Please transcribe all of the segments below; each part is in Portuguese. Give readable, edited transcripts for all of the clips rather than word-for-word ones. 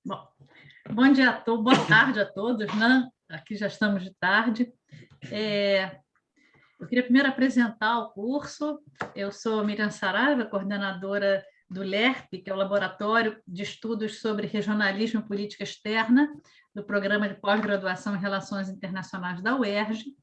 Bom, bom dia a todos, boa tarde a todos, né? Aqui já estamos de tarde. Eu queria primeiro apresentar o curso. Eu sou Miriam Saraiva, coordenadora do LERP, que é o Laboratório de Estudos sobre Regionalismo e Política Externa, do Programa de Pós-Graduação em Relações Internacionais da UERJ.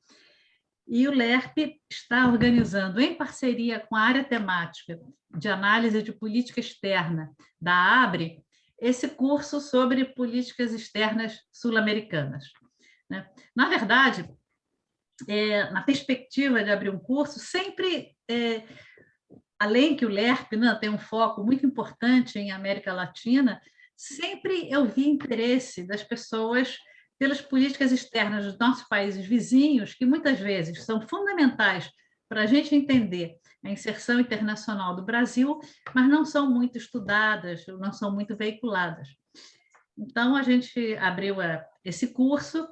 E o LERP está organizando, em parceria com a área temática de análise de política externa da ABRE, esse curso sobre políticas externas sul-americanas. Na verdade, na perspectiva de abrir um curso, sempre, além que o LERP tem um foco muito importante em América Latina, sempre eu vi interesse das pessoas pelas políticas externas dos nossos países vizinhos, que muitas vezes são fundamentais para a gente entender a inserção internacional do Brasil, mas não são muito estudadas, não são muito veiculadas. Então, a gente abriu esse curso,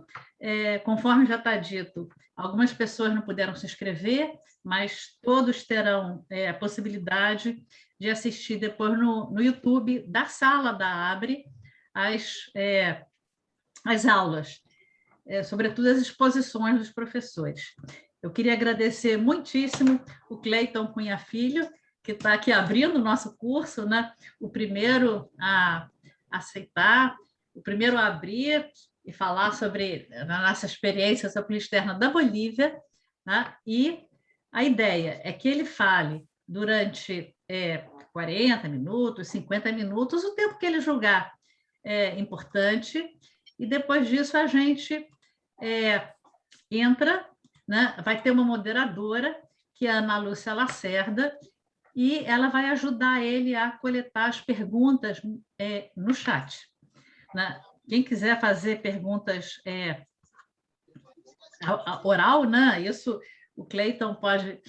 conforme já está dito, algumas pessoas não puderam se inscrever, mas todos terão a possibilidade de assistir depois no YouTube da sala da ABRE as aulas, sobretudo as exposições dos professores. Eu queria agradecer muitíssimo o Cleiton Cunha Filho, que está aqui abrindo o nosso curso, né? O primeiro a aceitar, o primeiro a abrir e falar sobre a nossa experiência sobre a política externa da Bolívia, né? E a ideia é que ele fale durante 40 minutos, 50 minutos, o tempo que ele julgar importante, e depois disso a gente entra, né? Vai ter uma moderadora, que é a Ana Lúcia Lacerda, e ela vai ajudar ele a coletar as perguntas no chat. Né? Quem quiser fazer perguntas oral, né? Isso o Cleiton pode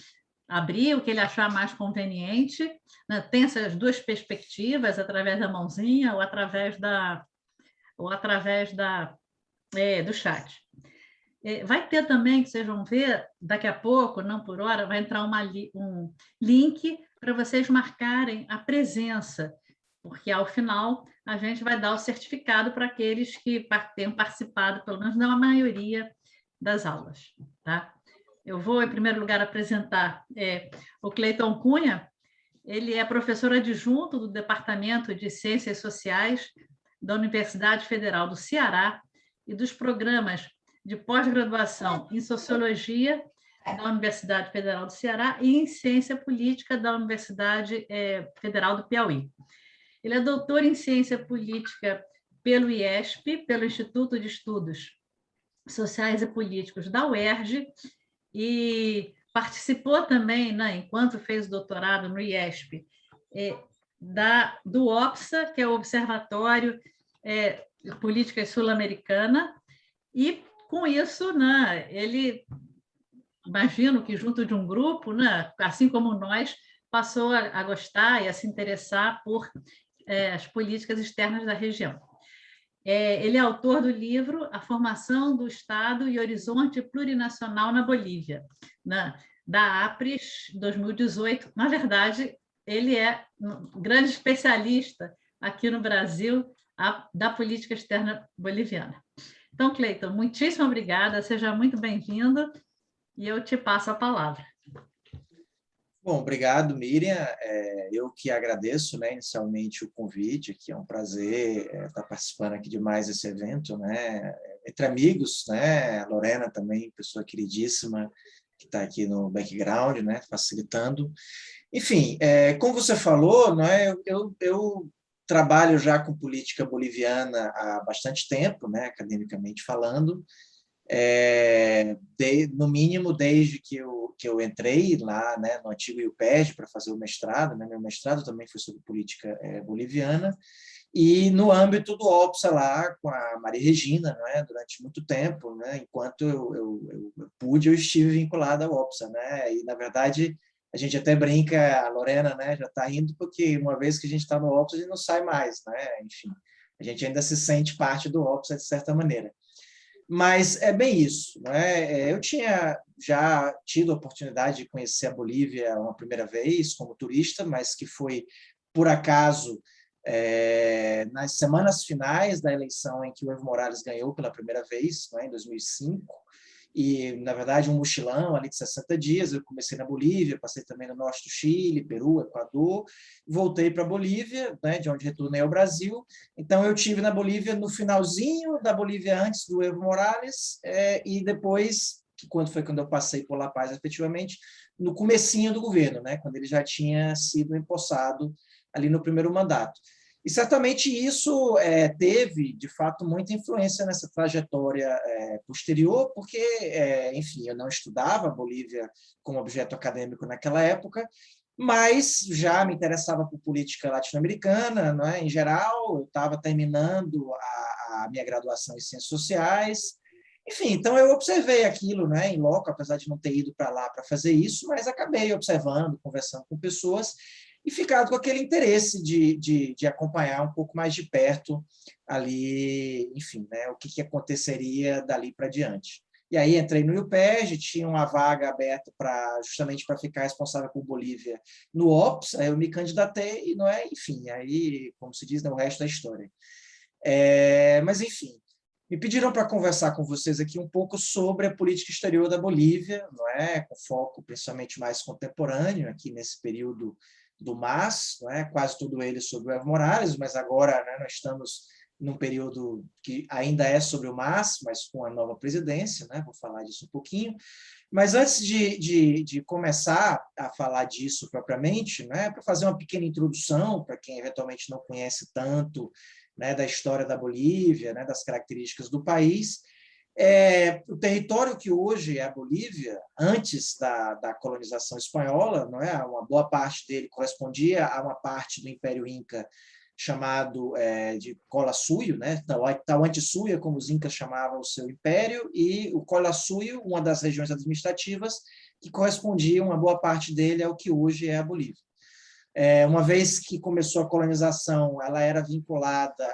abrir o que ele achar mais conveniente. Né? Tem essas duas perspectivas, através da mãozinha ou através do chat. Vai ter também, que vocês vão ver, daqui a pouco, não por hora, vai entrar um link para vocês marcarem a presença, porque ao final a gente vai dar o certificado para aqueles que tenham participado, pelo menos na maioria das aulas. Tá? Eu vou, em primeiro lugar, apresentar o Cleiton Cunha. Ele é professor adjunto do Departamento de Ciências Sociais da Universidade Federal do Ceará e dos programas de pós-graduação em Sociologia da Universidade Federal do Ceará e em Ciência Política da Universidade Federal do Piauí. Ele é doutor em Ciência Política pelo IESP, pelo Instituto de Estudos Sociais e Políticos da UERJ, e participou também, né, enquanto fez doutorado no IESP, do OPSA, que é o Observatório de Política Sul-Americana, e com isso, né, ele, imagino que junto de um grupo, né, assim como nós, passou a gostar e a se interessar por as políticas externas da região. Ele é autor do livro A Formação do Estado e Horizonte Plurinacional na Bolívia, né, da APRES 2018. Na verdade, ele é um grande especialista aqui no Brasil da política externa boliviana. Então, Cleiton, muitíssimo obrigada, seja muito bem-vindo e eu te passo a palavra. Bom, obrigado, Miriam. Eu que agradeço, né, inicialmente o convite, que é um prazer estar participando aqui de mais esse evento, né, entre amigos, né, a Lorena também, pessoa queridíssima, que está aqui no background, né, facilitando. Enfim, como você falou, né, eu trabalho já com política boliviana há bastante tempo, né, academicamente falando, no mínimo desde que eu entrei lá, né, no antigo IUPERJ para fazer o mestrado, né, meu mestrado também foi sobre política boliviana, e no âmbito do OPSA lá com a Maria Regina, né, durante muito tempo, né, enquanto eu pude, eu estive vinculado ao OPSA, né, e na verdade a gente até brinca, a Lorena, né, já está rindo porque uma vez que a gente está no OPSA a gente não sai mais, né, enfim, a gente ainda se sente parte do OPSA de certa maneira. Mas é bem isso, né? Eu tinha já tido a oportunidade de conhecer a Bolívia uma primeira vez como turista, mas que foi, por acaso, nas semanas finais da eleição em que o Evo Morales ganhou pela primeira vez, né, em 2005, e, na verdade, um mochilão ali de 60 dias. Eu comecei na Bolívia, passei também no norte do Chile, Peru, Equador, voltei para a Bolívia, né, de onde retornei ao Brasil. Então, eu tive na Bolívia no finalzinho da Bolívia antes do Evo Morales, e depois, quando eu passei por La Paz, efetivamente, no comecinho do governo, né, quando ele já tinha sido empossado ali no primeiro mandato. E certamente isso teve, de fato, muita influência nessa trajetória posterior, porque, enfim, eu não estudava a Bolívia como objeto acadêmico naquela época, mas já me interessava por política latino-americana, não é? Em geral. Eu estava terminando a minha graduação em Ciências Sociais. Enfim, então eu observei aquilo, né, em loco, apesar de não ter ido para lá para fazer isso, mas acabei observando, conversando com pessoas, e ficado com aquele interesse de acompanhar um pouco mais de perto ali, enfim, né, o que aconteceria dali para diante. E aí entrei no IUPERJ, tinha uma vaga aberta justamente para ficar responsável por Bolívia no OPS, aí eu me candidatei, e não é, enfim, aí, como se diz, né, o resto da história. Mas, enfim, me pediram para conversar com vocês aqui um pouco sobre a política exterior da Bolívia, não é, com foco principalmente mais contemporâneo, aqui nesse período do MAS, não é? Quase todo ele sobre o Evo Morales, mas agora, né, nós estamos num período que ainda é sobre o MAS, mas com a nova presidência, né? Vou falar disso um pouquinho. Mas antes de começar a falar disso propriamente, né, para fazer uma pequena introdução para quem eventualmente não conhece tanto, né, da história da Bolívia, né, das características do país, o território que hoje é a Bolívia, antes da colonização espanhola, não é? Uma boa parte dele correspondia a uma parte do Império Inca chamado de Collasuyo, né? Tahuantinsuyo, como os incas chamavam o seu império, e o Collasuyo, uma das regiões administrativas que correspondia, uma boa parte dele, ao que hoje é a Bolívia. Uma vez que começou a colonização, ela era vinculada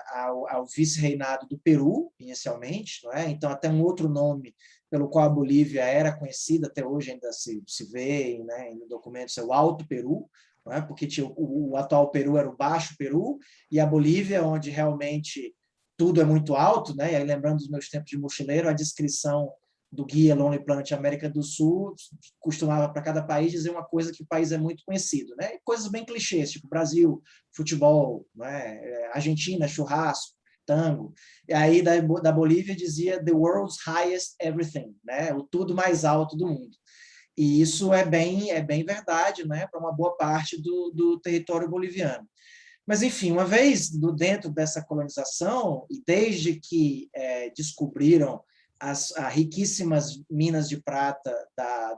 ao vice-reinado do Peru, inicialmente, não é? Então, até um outro nome pelo qual a Bolívia era conhecida, até hoje ainda se vê, né, em documentos, é o Alto Peru, não é? Porque o atual Peru era o Baixo Peru, e a Bolívia, onde realmente tudo é muito alto, né? E aí, lembrando dos meus tempos de mochileiro, a descrição do guia Lonely Planet América do Sul costumava, para cada país, dizer uma coisa que o país é muito conhecido, né? Coisas bem clichês, tipo Brasil, futebol, né? Argentina, churrasco, tango. E aí da Bolívia dizia the world's highest everything, né? O tudo mais alto do mundo. E isso é bem verdade, né? Para uma boa parte do território boliviano. Mas, enfim, uma vez dentro dessa colonização, e desde que descobriram as riquíssimas minas de prata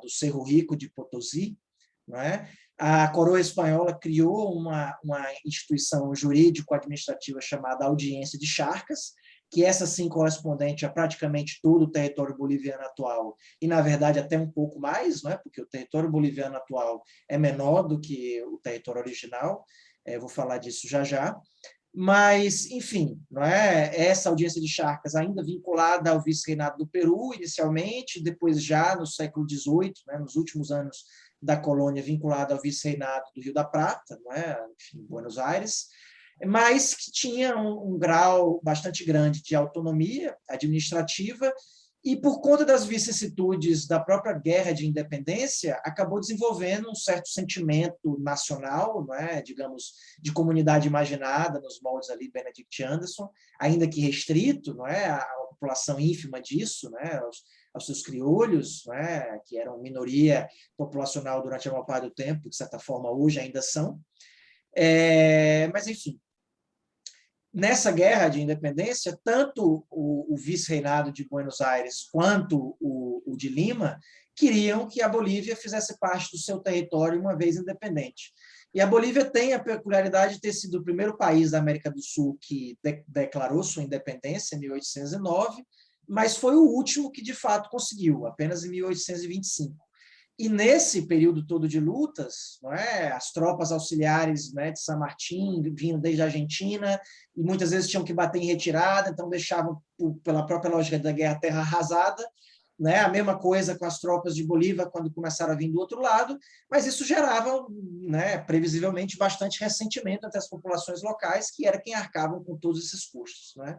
do Cerro Rico de Potosí, não é? A coroa espanhola criou uma instituição jurídico-administrativa chamada Audiência de Charcas, que essa sim correspondente a praticamente todo o território boliviano atual, e, na verdade, até um pouco mais, não é? Porque o território boliviano atual é menor do que o território original, vou falar disso já já. Mas, enfim, não é? Essa audiência de Charcas ainda vinculada ao vice-reinado do Peru, inicialmente, depois já no século XVIII, né, nos últimos anos da colônia, vinculada ao vice-reinado do Rio da Prata, não é? Enfim, Buenos Aires, mas que tinha um grau bastante grande de autonomia administrativa, e, por conta das vicissitudes da própria guerra de independência, acabou desenvolvendo um certo sentimento nacional, não é? Digamos, de comunidade imaginada, nos moldes ali Benedict Anderson, ainda que restrito, não é? A população ínfima disso, né? Aos seus crioulos, não é? Que eram minoria populacional durante a maior parte do tempo, de certa forma hoje ainda são. Mas, enfim, nessa guerra de independência, tanto o vice-reinado de Buenos Aires quanto o de Lima queriam que a Bolívia fizesse parte do seu território uma vez independente. E a Bolívia tem a peculiaridade de ter sido o primeiro país da América do Sul que declarou sua independência em 1809, mas foi o último que, de fato, conseguiu, apenas em 1825. E nesse período todo de lutas, não é? As tropas auxiliares, né, de San Martín, vindo desde a Argentina, e muitas vezes tinham que bater em retirada, então deixavam, pela própria lógica da guerra, terra arrasada, né? A mesma coisa com as tropas de Bolívar quando começaram a vir do outro lado, mas isso gerava, né, previsivelmente, bastante ressentimento entre as populações locais, que era quem arcavam com todos esses custos, né?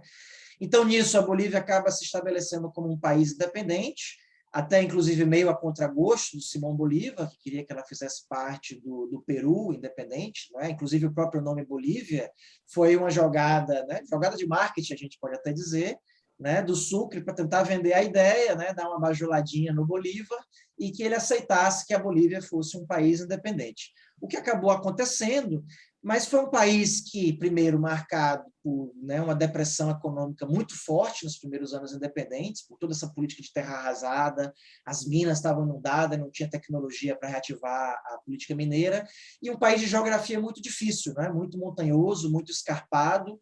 Então, nisso, a Bolívia acaba se estabelecendo como um país independente, até inclusive meio a contragosto do Simão Bolívar, que queria que ela fizesse parte do Peru independente, não é? Inclusive o próprio nome Bolívia foi uma jogada, né? Jogada de marketing, a gente pode até dizer, né? Do Sucre para tentar vender a ideia, né? Dar uma bajuladinha no Bolívar e que ele aceitasse que a Bolívia fosse um país independente. O que acabou acontecendo, mas foi um país que, primeiro, marcado por, né, uma depressão econômica muito forte nos primeiros anos independentes, por toda essa política de terra arrasada, as minas estavam inundadas, não tinha tecnologia para reativar a política mineira, e um país de geografia muito difícil, né, muito montanhoso, muito escarpado,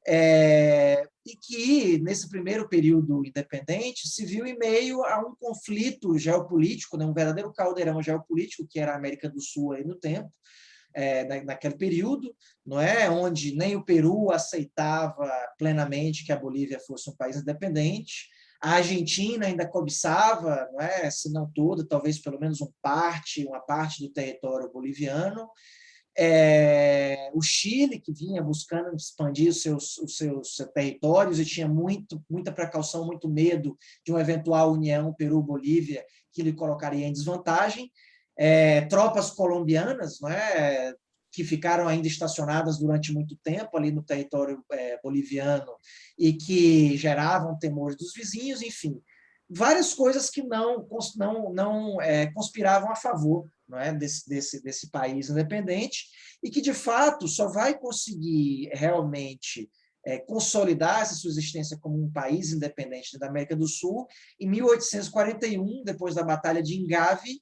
e que, nesse primeiro período independente, se viu em meio a um conflito geopolítico, né, um verdadeiro caldeirão geopolítico, que era a América do Sul aí no tempo, naquele período, não é, onde nem o Peru aceitava plenamente que a Bolívia fosse um país independente, a Argentina ainda cobiçava, não é, se não toda, talvez pelo menos uma parte do território boliviano, o Chile, que vinha buscando expandir os seus territórios e tinha muita precaução, muito medo de uma eventual união Peru-Bolívia que lhe colocaria em desvantagem. Tropas colombianas, não é, que ficaram ainda estacionadas durante muito tempo ali no território boliviano e que geravam temores dos vizinhos, enfim, várias coisas que não conspiravam a favor, não é, desse país independente e que, de fato, só vai conseguir realmente consolidar essa sua existência como um país independente da América do Sul em 1841, depois da Batalha de Ingave,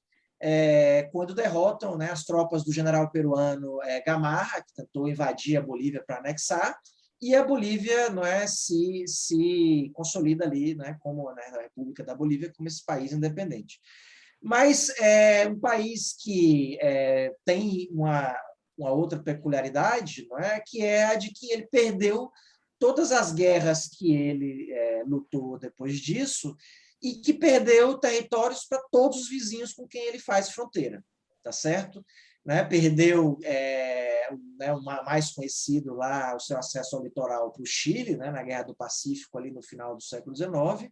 quando derrotam, né, as tropas do general peruano Gamarra, que tentou invadir a Bolívia para anexar, e a Bolívia, não é, se consolida ali, né, como, né, a República da Bolívia como esse país independente. Mas é um país que tem uma outra peculiaridade, não é, que é a de que ele perdeu todas as guerras que ele lutou depois disso e que perdeu territórios para todos os vizinhos com quem ele faz fronteira, tá certo? Né? Perdeu né, o mais conhecido lá, o seu acesso ao litoral para o Chile, né, na Guerra do Pacífico, ali no final do século XIX,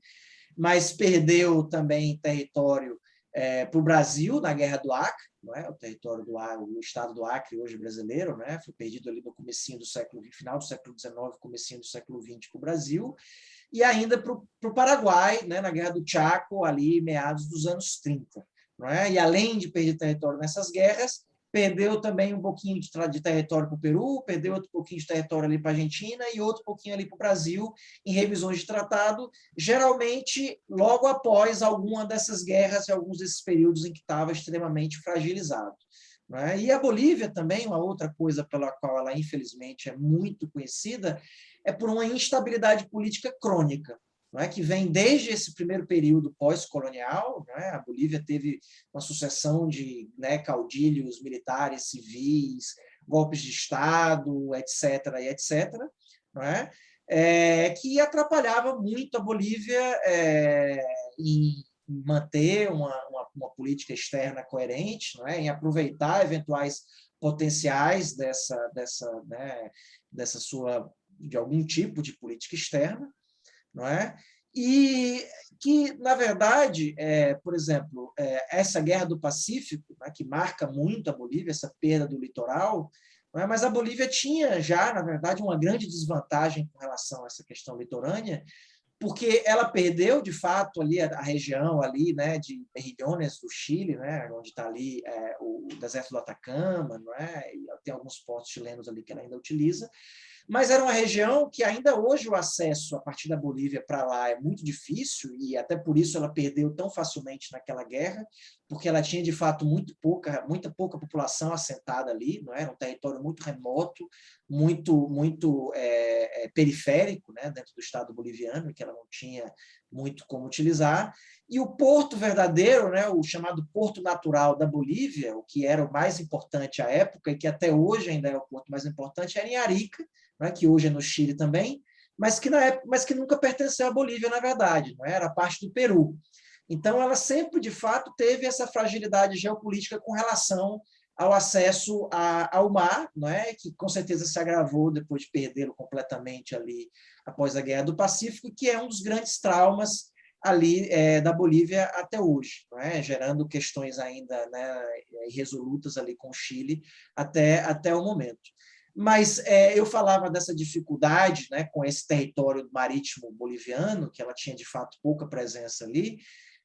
mas perdeu também território para o Brasil, na Guerra do Acre, não é? O território do Acre, o estado do Acre, hoje brasileiro, né? Foi perdido ali no comecinho do final do século XIX, comecinho do século XX para o Brasil, e ainda para o Paraguai, né, na Guerra do Chaco, ali meados dos anos 30. Não é? E além de perder território nessas guerras, perdeu também um pouquinho de território para o Peru, perdeu outro pouquinho de território ali para a Argentina e outro pouquinho ali para o Brasil, em revisões de tratado, geralmente logo após alguma dessas guerras e alguns desses períodos em que estava extremamente fragilizado. Não é? E a Bolívia também, uma outra coisa pela qual ela, infelizmente, é muito conhecida, é por uma instabilidade política crônica, não é, que vem desde esse primeiro período pós-colonial. Não é? A Bolívia teve uma sucessão de, né, caudilhos militares, civis, golpes de Estado, etc., não é? Que atrapalhava muito a Bolívia em manter uma política externa coerente, não é? Em aproveitar eventuais potenciais dessa sua, de algum tipo de política externa, não é? E que, na verdade, por exemplo, essa Guerra do Pacífico, né, que marca muito a Bolívia, essa perda do litoral, não é? Mas a Bolívia tinha já, na verdade, uma grande desvantagem com relação a essa questão litorânea, porque ela perdeu, de fato, ali a região ali, né, de Mejillones, do Chile, né, onde está ali o deserto do Atacama, não é? E tem alguns portos chilenos ali que ela ainda utiliza, mas era uma região que ainda hoje o acesso a partir da Bolívia para lá é muito difícil, e até por isso ela perdeu tão facilmente naquela guerra, porque ela tinha, de fato, muita pouca população assentada ali, não era um território muito remoto, muito periférico, né, dentro do estado boliviano, que ela não tinha muito como utilizar. E o porto verdadeiro, né, o chamado Porto Natural da Bolívia, o que era o mais importante à época, e que até hoje ainda é o porto mais importante, era em Arica, né, que hoje é no Chile também, mas que nunca pertenceu à Bolívia, na verdade, não é? Era parte do Peru. Então, ela sempre, de fato, teve essa fragilidade geopolítica com relação ao acesso ao mar, não é? Que com certeza se agravou depois de perdê-lo completamente ali após a Guerra do Pacífico, que é um dos grandes traumas ali da Bolívia até hoje, não é? Gerando questões ainda, né, irresolutas ali com o Chile até o momento. Mas eu falava dessa dificuldade, né, com esse território marítimo boliviano, que ela tinha, de fato, pouca presença ali,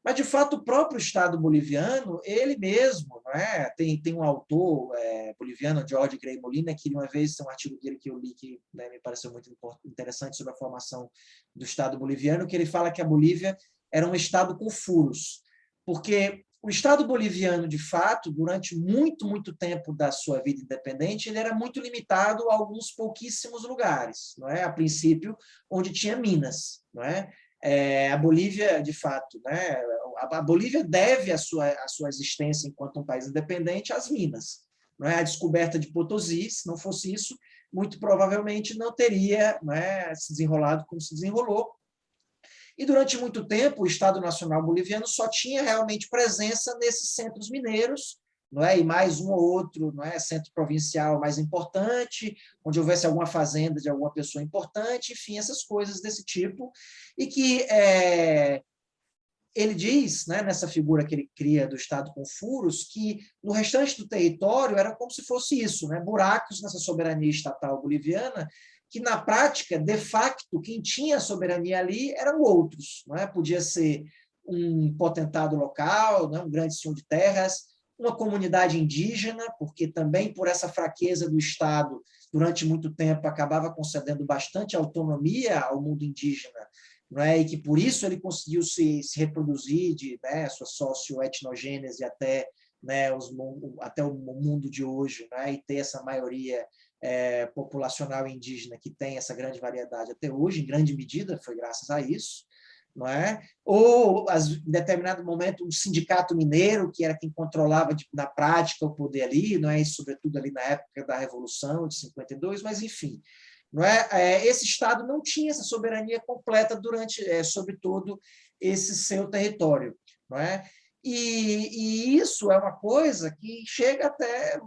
mas, de fato, o próprio Estado boliviano, ele mesmo, não é? Tem um autor boliviano, Jorge Grey Molina, que uma vez tem um artigo dele que eu li que, né, me pareceu muito interessante sobre a formação do Estado boliviano, que ele fala que a Bolívia era um Estado com furos, porque o Estado boliviano, de fato, durante muito, muito tempo da sua vida independente, ele era muito limitado a alguns pouquíssimos lugares, não é? A princípio, onde tinha minas, não é? A Bolívia, de fato, né? A Bolívia deve a sua existência enquanto um país independente às minas. Não é? A descoberta de Potosí, se não fosse isso, muito provavelmente não teria, né, se desenrolado como se desenrolou. E, durante muito tempo, o Estado Nacional Boliviano só tinha realmente presença nesses centros mineiros, não é? E mais um ou outro, não é? Centro provincial mais importante, onde houvesse alguma fazenda de alguma pessoa importante, enfim, essas coisas desse tipo, e que ele diz, né, nessa figura que ele cria do Estado com furos, que no restante do território era como se fosse isso, né? Buracos nessa soberania estatal boliviana, que, na prática, de facto, quem tinha a soberania ali eram outros. Não é? Podia ser um potentado local, não é? Um grande senhor de terras, uma comunidade indígena, porque também, por essa fraqueza do Estado, durante muito tempo, acabava concedendo bastante autonomia ao mundo indígena, não é? E que, por isso, ele conseguiu se reproduzir de, né, sua socioetnogênese até, né, até o mundo de hoje, né, e ter essa maioria populacional indígena que tem essa grande variedade até hoje, em grande medida, foi graças a isso. Não é? Ou, em determinado momento, um sindicato mineiro, que era quem controlava na prática o poder ali, não é? E, sobretudo ali na época da Revolução de 52, mas, enfim, não é? Esse Estado não tinha essa soberania completa sobre todo esse seu território. Não é? E isso é uma coisa que chega até,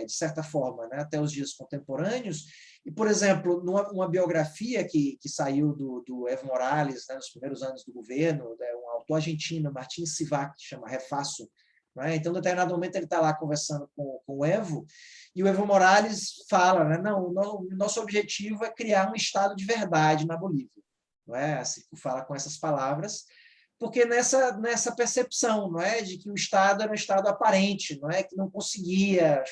de certa forma, né, até os dias contemporâneos. E, por exemplo, numa biografia que saiu do Evo Morales, né, nos primeiros anos do governo, né, um autor argentino, Martin Sivac, que chama Refaço. Né? Então, em determinado momento, ele está lá conversando com o Evo, e o Evo Morales fala, né, não, o nosso objetivo é criar um Estado de verdade na Bolívia. Não é? Assim, fala com essas palavras, porque nessa percepção, não é, de que o Estado era um Estado aparente, não é, que não conseguia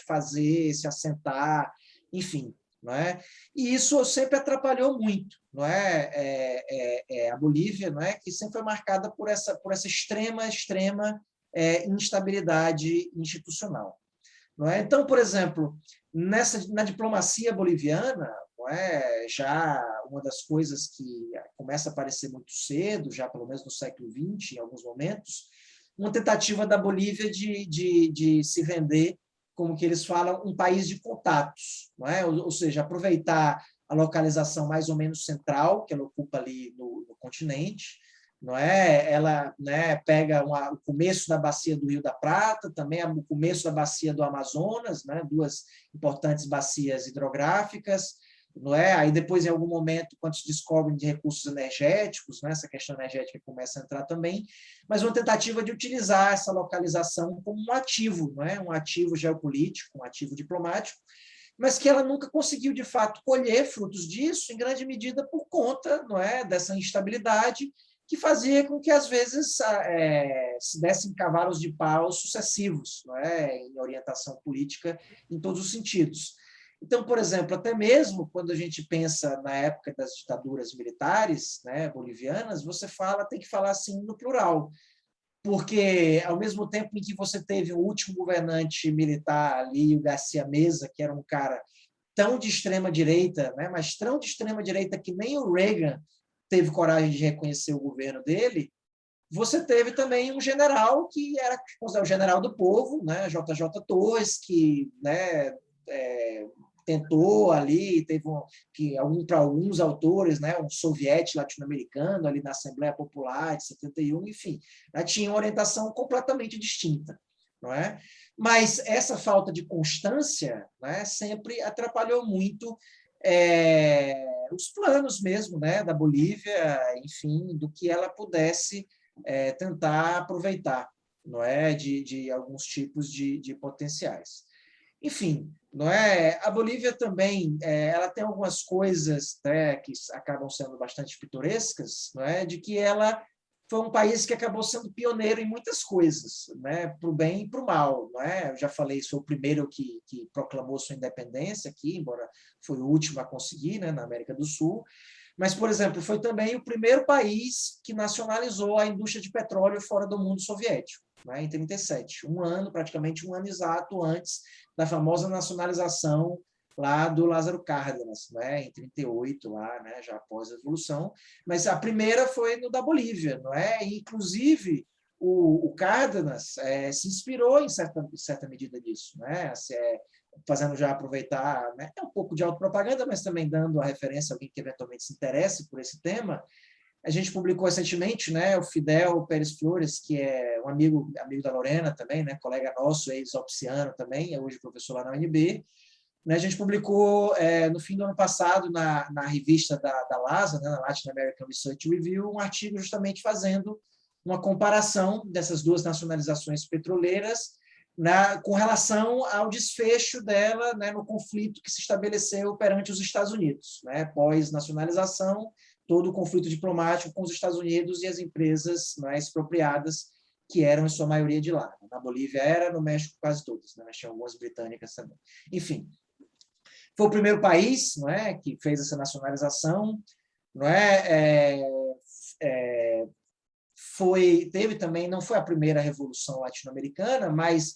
se assentar, enfim, não é? E isso sempre atrapalhou muito, não é? A Bolívia, não é, que sempre foi marcada por essa extrema instabilidade institucional, não é? Então, por exemplo, na diplomacia boliviana, não é, já uma das coisas que começa a aparecer muito cedo, já pelo menos no século XX, em alguns momentos, uma tentativa da Bolívia de se vender, como que eles falam, um país de contatos, não é? Ou seja, aproveitar a localização mais ou menos central que ela ocupa ali no continente, não é? Ela, né, pega o começo da bacia do Rio da Prata, também o começo da bacia do Amazonas, né, duas importantes bacias hidrográficas, não é? Aí depois, em algum momento, quando se descobrem de recursos energéticos, né, essa questão energética começa a entrar também, mas uma tentativa de utilizar essa localização como um ativo, não é? Um ativo geopolítico, um ativo diplomático, mas que ela nunca conseguiu, de fato, colher frutos disso, em grande medida por conta, não é, dessa instabilidade que fazia com que, às vezes, se dessem cavalos de pau sucessivos, não é, em orientação política em todos os sentidos. Então, por exemplo, até mesmo quando a gente pensa na época das ditaduras militares, né, bolivianas, tem que falar assim no plural, porque ao mesmo tempo em que você teve o último governante militar ali, o Garcia Meza, que era um cara tão de extrema direita, né, mas tão de extrema direita que nem o Reagan teve coragem de reconhecer o governo dele, você teve também um general que era considerado o general do povo, né, JJ Torres, que, né, tentou ali, teve para alguns autores, né, um soviético latino-americano ali na Assembleia Popular de 71, enfim, né, tinha uma orientação completamente distinta, não é? Mas essa falta de constância, né, sempre atrapalhou muito os planos mesmo, né, da Bolívia, enfim, do que ela pudesse tentar aproveitar, não é, de alguns tipos de potenciais. Enfim, não é? A Bolívia também, ela tem algumas coisas, né, que acabam sendo bastante pitorescas, não é? De que ela foi um país que acabou sendo pioneiro em muitas coisas, né, para o bem e para o mal, não é? Eu já falei, foi o primeiro que proclamou sua independência aqui, embora foi o último a conseguir, né, na América do Sul. Mas, por exemplo, foi também o primeiro país que nacionalizou a indústria de petróleo fora do mundo soviético, né, em 1937, praticamente um ano exato antes da famosa nacionalização lá do Lázaro Cárdenas, né, em 1938, lá, né, já após a Revolução. Mas a primeira foi no da Bolívia, não é? E, inclusive, o Cárdenas se inspirou em certa medida nisso, né? Fazendo já aproveitar, né, um pouco de autopropaganda, mas também dando a referência a alguém que eventualmente se interesse por esse tema. A gente publicou recentemente, né, o Fidel Pérez Flores, que é um amigo da Lorena também, né, colega nosso, ex-opsiano também, é hoje professor lá na UNB. Né, a gente publicou no fim do ano passado na revista da LASA, né, na Latin American Research Review, um artigo justamente fazendo uma comparação dessas duas nacionalizações petroleiras com relação ao desfecho dela, né, no conflito que se estabeleceu perante os Estados Unidos, né, pós-nacionalização, todo o conflito diplomático com os Estados Unidos e as empresas, né, expropriadas, que eram, em sua maioria, de lá. Na Bolívia era, no México quase todas, né, mas tinha algumas britânicas também. Enfim, foi o primeiro país, não é, que fez essa nacionalização, não é? Teve também, não foi a primeira revolução latino-americana, mas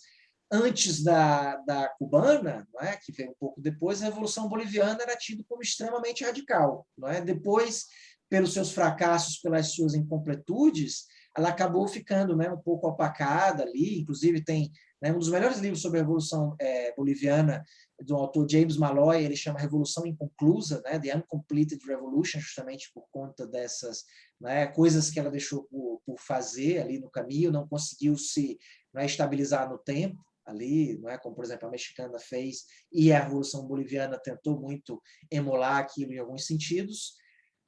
antes da cubana, não é, que veio um pouco depois, a revolução boliviana era tida como extremamente radical, não é? Depois, pelos seus fracassos, pelas suas incompletudes, ela acabou ficando, né, um pouco opacada ali. Inclusive tem, né, um dos melhores livros sobre a revolução boliviana, do autor James Malloy, ele chama Revolução Inconclusa, né, The Uncompleted Revolution, justamente por conta dessas, né, coisas que ela deixou por fazer ali no caminho, não conseguiu se, né, estabilizar no tempo ali, não é, como por exemplo a mexicana fez, e a revolução boliviana tentou muito emular aquilo em alguns sentidos,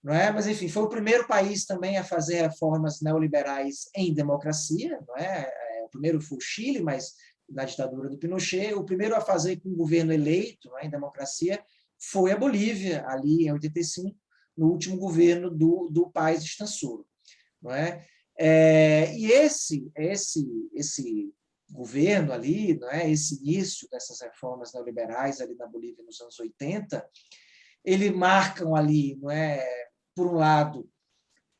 não é? Mas enfim, foi o primeiro país também a fazer reformas neoliberais em democracia, não é? O primeiro foi o Chile, mas na ditadura do Pinochet. O primeiro a fazer com um governo eleito, não é, em democracia, foi a Bolívia, ali em 85, no último governo do Paz Estançoro, não é? E esse governo ali, não é, esse início dessas reformas neoliberais ali na Bolívia nos anos 80, ele marcam ali, não é, por um lado,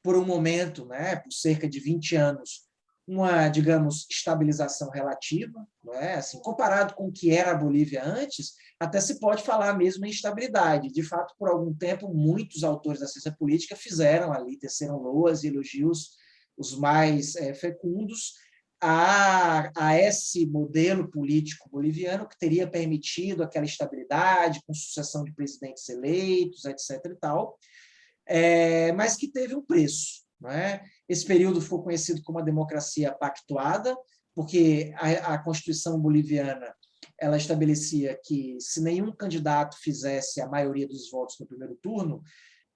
por um momento, né, por cerca de 20 anos, uma, digamos, estabilização relativa, não é? Assim, comparado com o que era a Bolívia antes, até se pode falar mesmo em estabilidade. De fato, por algum tempo, muitos autores da ciência política fizeram ali, teceram loas e elogios os mais fecundos a esse modelo político boliviano que teria permitido aquela estabilidade com sucessão de presidentes eleitos, etc. e tal, mas que teve um preço, não é? Esse período foi conhecido como a democracia pactuada, porque a Constituição boliviana ela estabelecia que, se nenhum candidato fizesse a maioria dos votos no primeiro turno,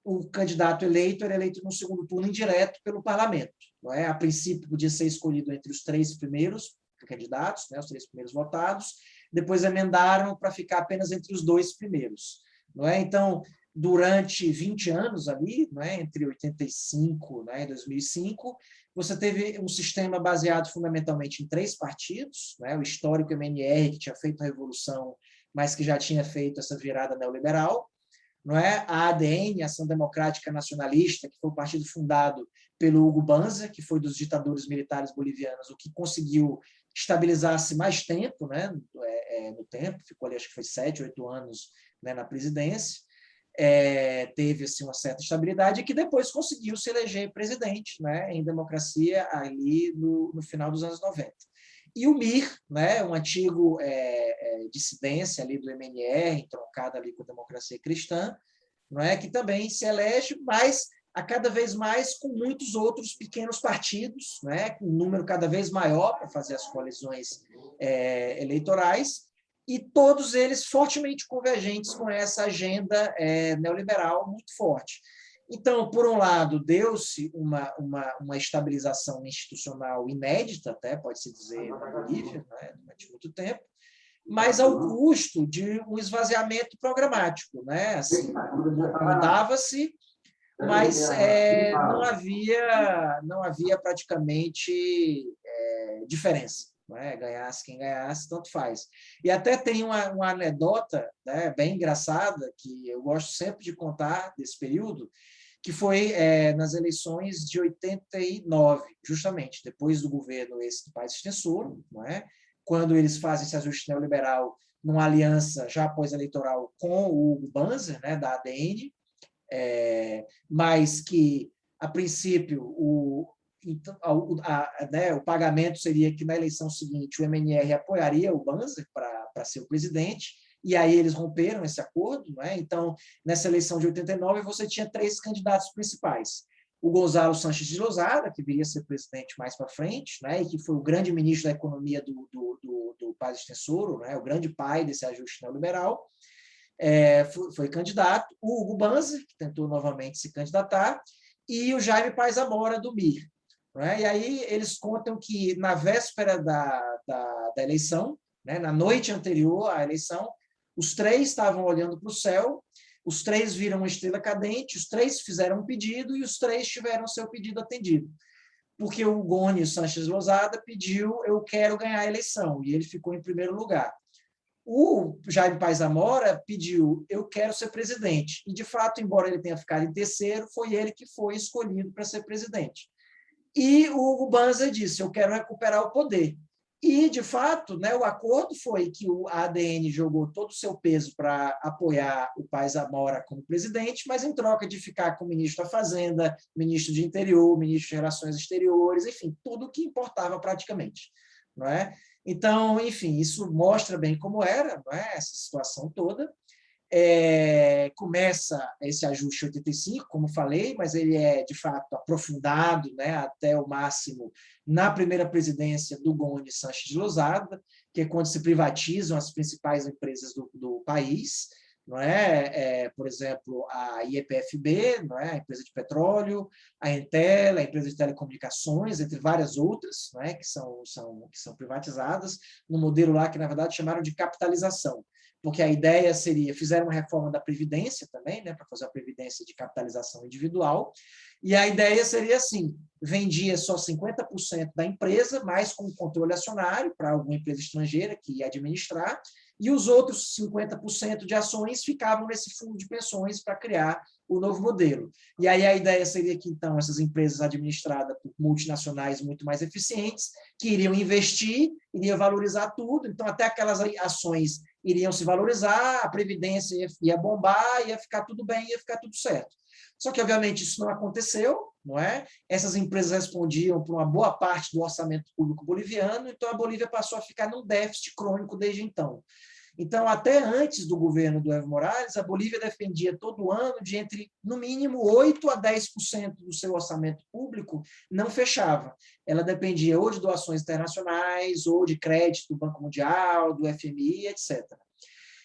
o candidato eleito era eleito no segundo turno indireto pelo parlamento. Não é? A princípio, podia ser escolhido entre os 3 primeiros candidatos, né, os 3 primeiros votados, depois emendaram para ficar apenas entre os 2 primeiros. Não é? Então, durante 20 anos ali, não é, entre 85, né, e 2005, você teve um sistema baseado fundamentalmente em 3 partidos, né, o histórico MNR, que tinha feito a revolução, mas que já tinha feito essa virada neoliberal, não é? A ADN, Ação Democrática Nacionalista, que foi um partido fundado pelo Hugo Banza, que foi dos ditadores militares bolivianos, o que conseguiu estabilizar-se mais tempo, né, no tempo, ficou ali, acho que foi 7, 8 anos, né, na presidência. Teve assim, uma certa estabilidade e que depois conseguiu se eleger presidente, né, em democracia ali no final dos anos 90. e o MIR, né, um antigo dissidência ali do MNR, entroncado ali com a Democracia Cristã, não é, que também se elege, mas a cada vez mais com muitos outros pequenos partidos, né, com um número cada vez maior para fazer as coalizões eleitorais, e todos eles fortemente convergentes com essa agenda neoliberal muito forte. Então, por um lado, deu-se uma estabilização institucional inédita, até pode-se dizer, na Bolívia, né, durante muito tempo, mas ao custo de um esvaziamento programático, né? Assim, mudava-se, mas não havia praticamente diferença. Né? Ganhasse quem ganhasse, tanto faz. E até tem uma anedota, né, bem engraçada, que eu gosto sempre de contar desse período, que foi nas eleições de 89, justamente, depois do governo esse do Paz Extensor, não é? Quando eles fazem esse ajuste neoliberal numa aliança já pós-eleitoral com o Hugo Banzer, né, da ADN, mas que, a princípio, o pagamento seria que, na eleição seguinte, o MNR apoiaria o Banzer para ser o presidente, e aí eles romperam esse acordo. Não é? Então, nessa eleição de 89, você tinha 3 candidatos principais. O Gonzalo Sanches de Lozada, que viria a ser presidente mais para frente, né, e que foi o grande ministro da Economia do Paz Extensor, né, o grande pai desse ajuste neoliberal, foi candidato. O Hugo Banzer, que tentou novamente se candidatar, e o Jaime Paz Amora, do MIR. Né? E aí eles contam que, na véspera da eleição, né, na noite anterior à eleição, os 3 estavam olhando para o céu, os 3 viram uma estrela cadente, os 3 fizeram um pedido e os 3 tiveram seu pedido atendido. Porque o Goni Sanches Lozada pediu: eu quero ganhar a eleição, e ele ficou em primeiro lugar. O Jaime Paz Amora pediu: eu quero ser presidente. E, de fato, embora ele tenha ficado em terceiro, foi ele que foi escolhido para ser presidente. E o Hugo Banzer disse: eu quero recuperar o poder. E, de fato, né, o acordo foi que a ADN jogou todo o seu peso para apoiar o Paz Amora como presidente, mas em troca de ficar com o ministro da Fazenda, ministro de Interior, ministro de Relações Exteriores, enfim, tudo o que importava praticamente. Não é? Então, enfim, isso mostra bem como era, não é? Essa situação toda. Começa esse ajuste em 85, como falei, mas ele é, de fato, aprofundado, né, até o máximo na primeira presidência do Goni Sanches de Lozada, que é quando se privatizam as principais empresas do país, não é? Por exemplo, a IEPFB, não é? A empresa de petróleo, a Entel, a empresa de telecomunicações, entre várias outras, não é? que são privatizadas, no modelo lá que, na verdade, chamaram de capitalização, porque a ideia seria, fizeram uma reforma da Previdência também, né, para fazer a Previdência de capitalização individual, e a ideia seria assim: vendia só 50% da empresa, mais com controle acionário para alguma empresa estrangeira que ia administrar, e os outros 50% de ações ficavam nesse fundo de pensões para criar o novo modelo. E aí a ideia seria que, então, essas empresas administradas por multinacionais muito mais eficientes, que iriam investir, iriam valorizar tudo, então até aquelas ações iriam se valorizar, a Previdência ia bombar, ia ficar tudo bem, ia ficar tudo certo. Só que, obviamente, isso não aconteceu, não é? Essas empresas respondiam por uma boa parte do orçamento público boliviano, então a Bolívia passou a ficar num déficit crônico desde então. Então, até antes do governo do Evo Morales, a Bolívia dependia todo ano de entre, no mínimo, 8% a 10% do seu orçamento público não fechava. Ela dependia ou de doações internacionais, ou de crédito do Banco Mundial, do FMI, etc.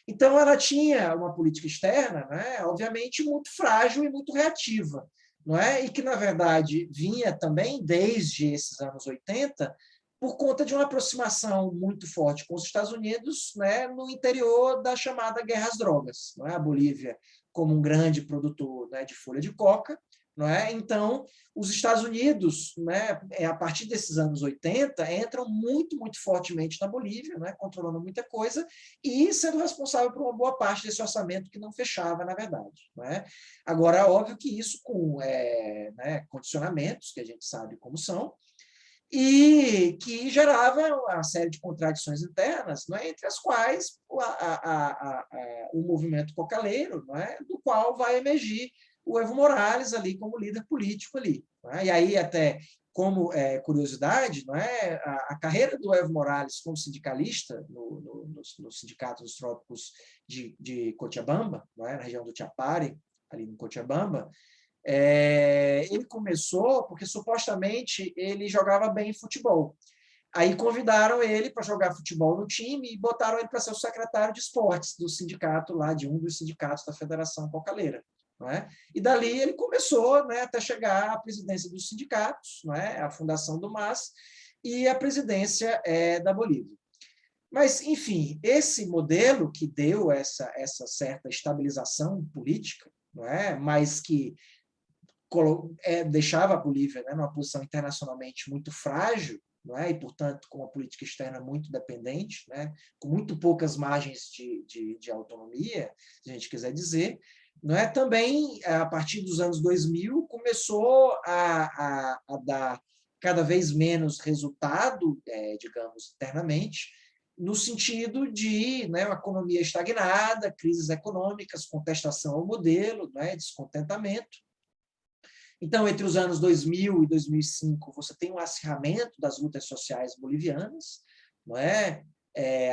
Então, ela tinha uma política externa, né, obviamente, muito frágil e muito reativa, não é? E que, na verdade, vinha também, desde esses anos 80, por conta de uma aproximação muito forte com os Estados Unidos, né, no interior da chamada guerra às drogas. Não é? A Bolívia, como um grande produtor, né, de folha de coca, não é? Então, os Estados Unidos, né, a partir desses anos 80, entram muito, muito fortemente na Bolívia, né, controlando muita coisa e sendo responsável por uma boa parte desse orçamento que não fechava, na verdade. Não é? Agora, óbvio que isso com condicionamentos, que a gente sabe como são, e que gerava uma série de contradições internas, não é? Entre as quais o movimento cocaleiro, não é? Do qual vai emergir o Evo Morales ali como líder político ali. Né? E aí, até como curiosidade, não é, a carreira do Evo Morales como sindicalista no Sindicato dos Trópicos de Cochabamba, não é, na região do Chapare, ali no Cochabamba, ele começou porque, supostamente, ele jogava bem futebol. Aí convidaram ele para jogar futebol no time e botaram ele para ser o secretário de esportes do sindicato, lá de um dos sindicatos da Federação Cocaleira. Não é? E dali ele começou, né, até chegar à presidência dos sindicatos, não é? A fundação do MAS e a presidência da Bolívia. Mas, enfim, esse modelo que deu essa certa estabilização política, não é? Mas que deixava a Bolívia, né, numa posição internacionalmente muito frágil, não é? E, portanto, com uma política externa muito dependente, né? Com muito poucas margens de autonomia, se a gente quiser dizer, não é? Também, a partir dos anos 2000, começou a dar cada vez menos resultado, digamos, internamente, no sentido de, né, uma economia estagnada, crises econômicas, contestação ao modelo, né, descontentamento. Então, entre os anos 2000 e 2005, você tem um acirramento das lutas sociais bolivianas, não é?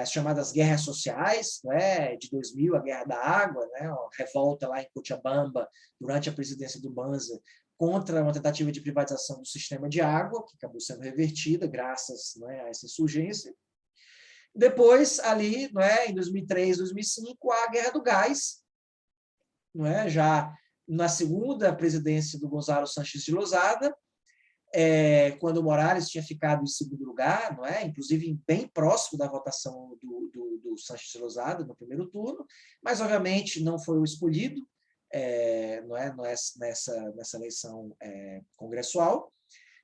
As chamadas guerras sociais, não é? De 2000, a Guerra da Água, né? Uma revolta lá em Cochabamba, durante a presidência do Banza, contra uma tentativa de privatização do sistema de água, que acabou sendo revertida graças, não é, a essa insurgência. Depois, ali, não é, em 2003, 2005, a Guerra do Gás, não é? Já na segunda presidência do Gonzalo Sanches de Lozada, quando o Morales tinha ficado em segundo lugar, não é? Inclusive bem próximo da votação do Sanches de Lozada no primeiro turno, mas, obviamente, não foi o escolhido, não é? Nessa eleição congressual.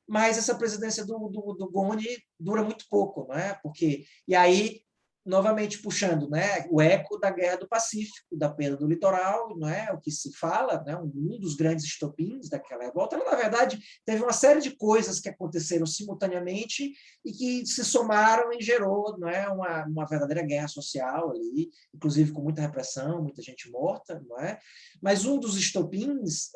Mas essa presidência do Goni dura muito pouco, não é? Porque, e aí, novamente puxando, né, o eco da Guerra do Pacífico, da perda do litoral, não é? O que se fala, né, um dos grandes estopins daquela revolta. Na verdade, teve uma série de coisas que aconteceram simultaneamente e que se somaram e gerou, não é, uma verdadeira guerra social ali, inclusive com muita repressão, muita gente morta, não é? Mas um dos estopins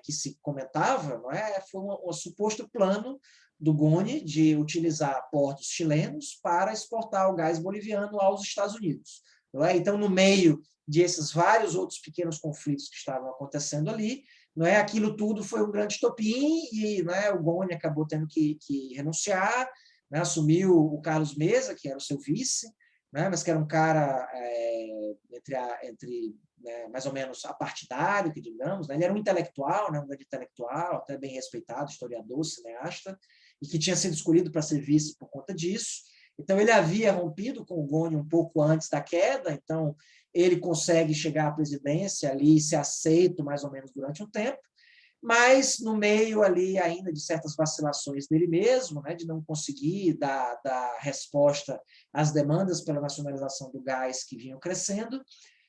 que se comentava, não é, foi um suposto plano do Goni de utilizar portos chilenos para exportar o gás boliviano aos Estados Unidos. Não é? Então, no meio desses vários outros pequenos conflitos que estavam acontecendo ali, não é? Aquilo tudo foi um grande estopim e, não é, o Goni acabou tendo que renunciar, né? Assumiu o Carlos Mesa, que era o seu vice, né? Mas que era um cara entre né, mais ou menos apartidário, que digamos, né? Ele era um intelectual, né? Um grande intelectual, até bem respeitado, historiador, cineasta, e que tinha sido escolhido para ser vice por conta disso. Então, ele havia rompido com o Goni um pouco antes da queda, então ele consegue chegar à presidência ali e ser aceito mais ou menos durante um tempo, mas no meio ali ainda de certas vacilações dele mesmo, né, de não conseguir dar resposta às demandas pela nacionalização do gás que vinham crescendo,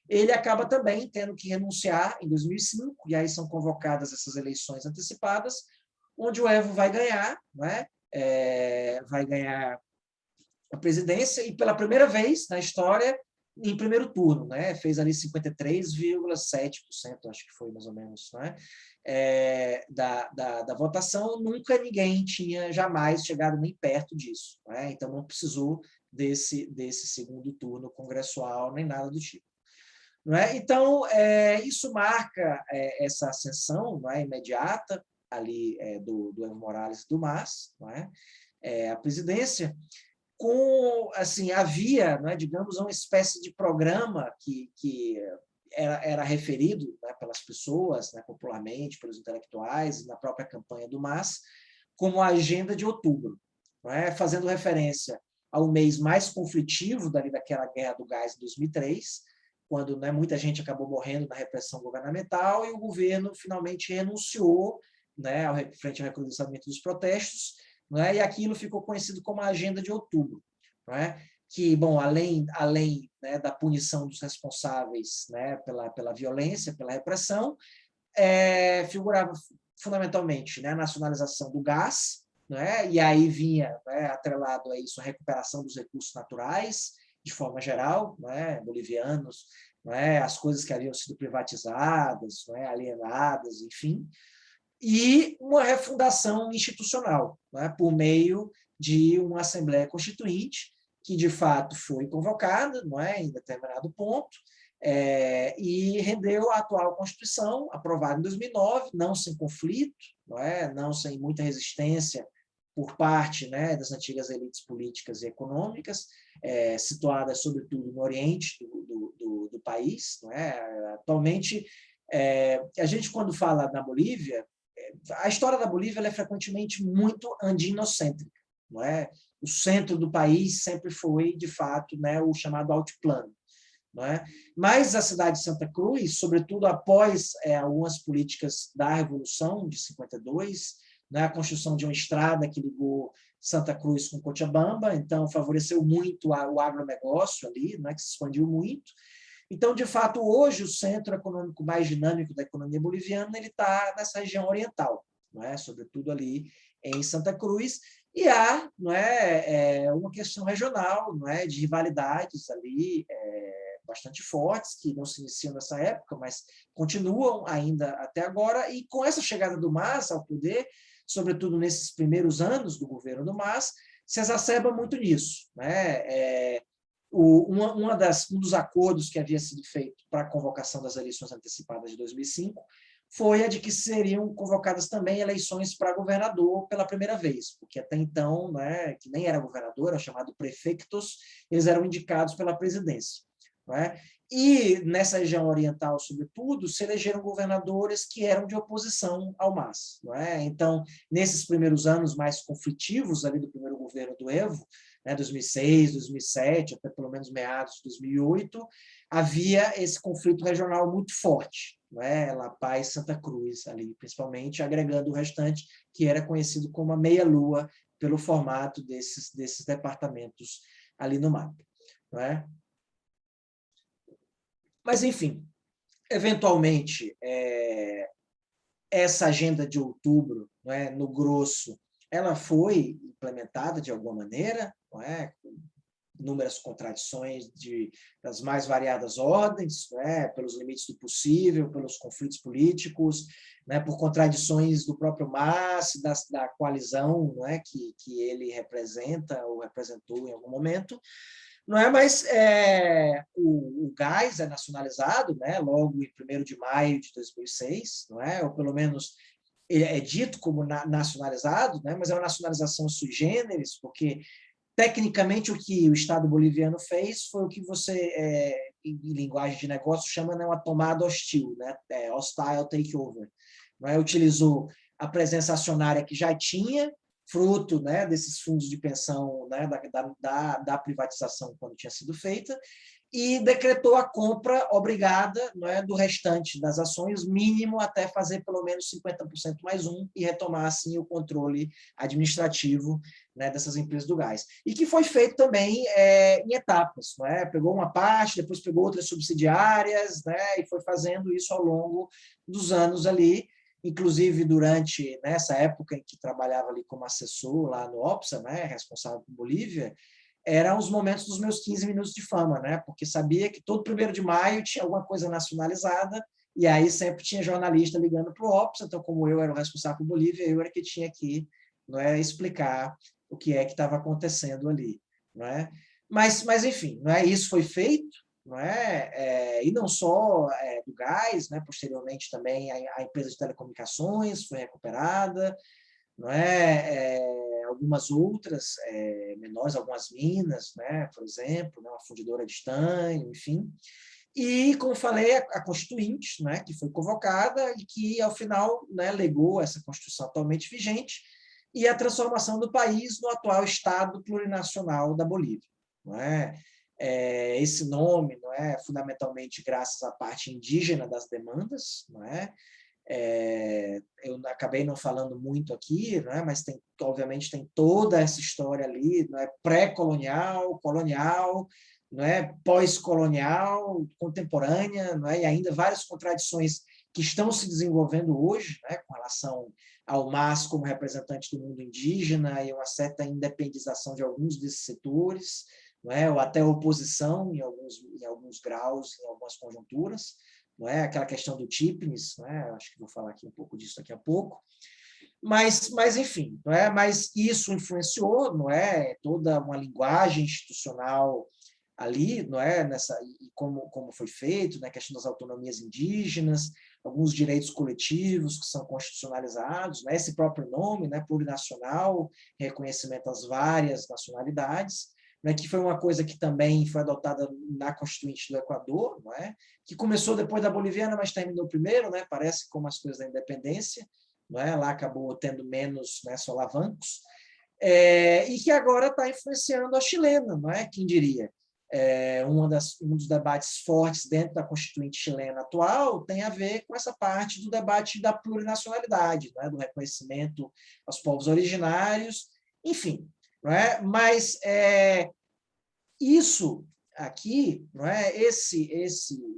ele acaba também tendo que renunciar em 2005, e aí são convocadas essas eleições antecipadas, onde o Evo vai ganhar, né? Vai ganhar a presidência, e pela primeira vez na história, em primeiro turno, né? Fez ali 53,7%, acho que foi mais ou menos, né? Da votação. Nunca ninguém tinha jamais chegado nem perto disso, né? Então não precisou desse segundo turno congressual, nem nada do tipo. Não é? Então, isso marca essa ascensão, não é, imediata ali do Evo Morales e do MAS, não é? A presidência, com, assim, havia, não é, digamos, uma espécie de programa que era referido, né, pelas pessoas, né, popularmente, pelos intelectuais, na própria campanha do MAS, como a Agenda de Outubro, não é? Fazendo referência ao mês mais conflitivo daquela Guerra do Gás de 2003, quando, né, muita gente acabou morrendo na repressão governamental e o governo finalmente renunciou, né, frente ao recrudescimento dos protestos, né, e aquilo ficou conhecido como a Agenda de Outubro, né, que, bom, além né, da punição dos responsáveis, né, pela violência, pela repressão, figurava fundamentalmente, né, a nacionalização do gás, né, e aí vinha, né, atrelado a isso a recuperação dos recursos naturais, de forma geral, né, bolivianos, não é? As coisas que haviam sido privatizadas, não é? Alienadas, enfim, e uma refundação institucional, não é? Por meio de uma Assembleia Constituinte, que de fato foi convocada, não é? Em determinado ponto, e rendeu a atual Constituição, aprovada em 2009, não sem conflito, não é? Não sem muita resistência por parte, né, das antigas elites políticas e econômicas, situadas, sobretudo, no oriente do país. Não é? Atualmente, a gente, quando fala na Bolívia, a história da Bolívia ela é frequentemente muito andinocêntrica. Não é? O centro do país sempre foi, de fato, né, o chamado altiplano. Não é? Mas a cidade de Santa Cruz, sobretudo após algumas políticas da Revolução de 52, né, a construção de uma estrada que ligou Santa Cruz com Cochabamba, então favoreceu muito o agronegócio ali, né, que se expandiu muito. Então, de fato, hoje o centro econômico mais dinâmico da economia boliviana ele está nessa região oriental, não é? Sobretudo ali em Santa Cruz, e há, não é, uma questão regional, não é, de rivalidades ali bastante fortes, que não se iniciam nessa época, mas continuam ainda até agora, e com essa chegada do MAS ao poder, sobretudo nesses primeiros anos do governo do MAS, se exacerba muito nisso. Né? Um dos acordos que havia sido feito para a convocação das eleições antecipadas de 2005 foi a de que seriam convocadas também eleições para governador pela primeira vez, porque até então, né, que nem era governador, era chamado prefeitos, eles eram indicados pela presidência. Não é? E nessa região oriental, sobretudo, se elegeram governadores que eram de oposição ao MAS. Não é? Então, nesses primeiros anos mais conflitivos ali do primeiro governo do Evo, né, 2006, 2007, até pelo menos meados de 2008, havia esse conflito regional muito forte, não é? La Paz, Santa Cruz, ali, principalmente, agregando o restante, que era conhecido como a meia-lua, pelo formato desses departamentos ali no mapa. Não é? Mas, enfim, eventualmente, essa agenda de outubro, não é, no grosso, ela foi implementada de alguma maneira, não é, com inúmeras contradições das mais variadas ordens, não é, pelos limites do possível, pelos conflitos políticos, né, por contradições do próprio MAS, da coalizão, não é, que ele representa ou representou em algum momento. Não é? Mas o gás é nacionalizado, né, logo em 1º de maio de 2006, não é? Ou pelo menos é dito como nacionalizado, né, mas é uma nacionalização sui generis, porque tecnicamente o que o Estado boliviano fez foi o que você, em linguagem de negócio, chama, né, uma tomada hostil, né, hostile takeover. Não é? Utilizou a presença acionária que já tinha, fruto, né, desses fundos de pensão, né, da privatização quando tinha sido feita, e decretou a compra obrigada, não é, do restante das ações, mínimo até fazer pelo menos 50% mais um e retomar, assim, o controle administrativo, né, dessas empresas do gás. E que foi feito também em etapas. Não é? Pegou uma parte, depois pegou outras subsidiárias, né, e foi fazendo isso ao longo dos anos ali, inclusive durante nessa época em que trabalhava ali como assessor lá no OPSA, né, responsável por Bolívia, eram os momentos dos meus 15 minutos de fama, né, porque sabia que todo 1º de maio tinha alguma coisa nacionalizada, e aí sempre tinha jornalista ligando para o OPSA, então como eu era o responsável por Bolívia, eu era que tinha que, não é, explicar o que é que estava acontecendo ali. Não é? Mas enfim, não é? Isso foi feito, não é? E não só do gás, né? Posteriormente também a empresa de telecomunicações foi recuperada, não é? Algumas outras menores, algumas minas, né? Por exemplo, né? Uma fundidora de estanho, enfim. E, como falei, a Constituinte, né? Que foi convocada e que, ao final, né? Legou essa Constituição atualmente vigente e a transformação do país no atual Estado plurinacional da Bolívia. Não é? Esse nome, não é, fundamentalmente graças à parte indígena das demandas, não é? Eu acabei não falando muito aqui, não é? Mas tem, obviamente tem toda essa história ali, não é, pré-colonial, colonial, não é, pós-colonial, contemporânea, não é, e ainda várias contradições que estão se desenvolvendo hoje, né, com relação ao MAS como representante do mundo indígena e uma certa independização de alguns desses setores, não é? Ou até oposição em alguns graus, em algumas conjunturas, não é? Aquela questão do TIPNIS, não é? Acho que vou falar aqui um pouco disso daqui a pouco. Mas enfim, não é? Mas isso influenciou, não é? Toda uma linguagem institucional ali, não é? Nessa, e como foi feito, né? A questão das autonomias indígenas, alguns direitos coletivos que são constitucionalizados, né? Esse próprio nome, né? Plurinacional, reconhecimento às várias nacionalidades, né? Que foi uma coisa que também foi adotada na Constituinte do Equador, não é? Que começou depois da boliviana, mas terminou primeiro, né? Parece como as coisas da independência, não é? Lá acabou tendo menos, né, solavancos, e que agora está influenciando a chilena, não é? Quem diria? Um dos debates fortes dentro da Constituinte chilena atual tem a ver com essa parte do debate da plurinacionalidade, não é? Do reconhecimento aos povos originários, enfim. Não é? Mas isso aqui, não é? Esse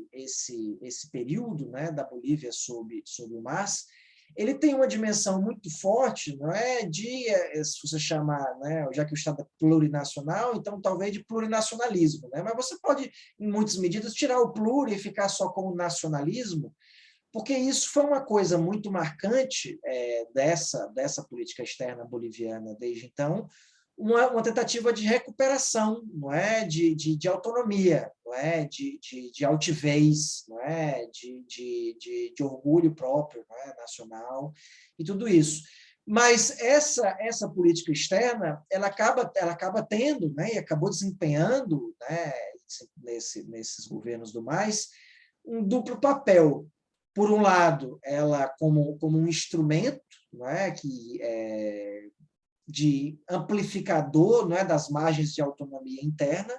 período, né, da Bolívia sob o MAS, ele tem uma dimensão muito forte, não é? Se você chamar, né, já que o Estado é plurinacional, então talvez de plurinacionalismo, né? Mas você pode, em muitas medidas, tirar o pluri e ficar só com o nacionalismo, porque isso foi uma coisa muito marcante dessa política externa boliviana desde então, uma tentativa de recuperação, não é, de autonomia, não é, de altivez, não é, de orgulho próprio, não é, nacional e tudo isso. Mas essa política externa, ela acaba tendo, né, e acabou desempenhando, né, nesses governos do MAS, um duplo papel. Por um lado, ela como um instrumento, não é, de amplificador, não é, das margens de autonomia interna,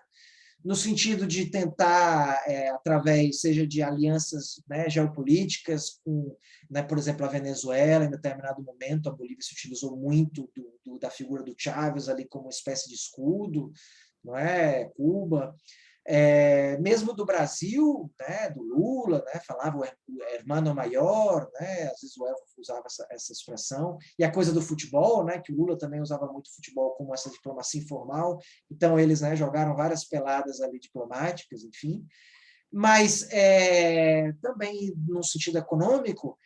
no sentido de tentar, através, seja de alianças, né, geopolíticas, com, né, por exemplo, a Venezuela, em determinado momento, a Bolívia se utilizou muito da figura do Chávez ali como uma espécie de escudo, não é? Cuba, mesmo do Brasil, né, do Lula, né, falava o hermano maior, né, às vezes o Evo usava essa expressão, e a coisa do futebol, né, que o Lula também usava muito futebol como essa diplomacia informal, então eles, né, jogaram várias peladas ali diplomáticas, enfim, mas também no sentido econômico,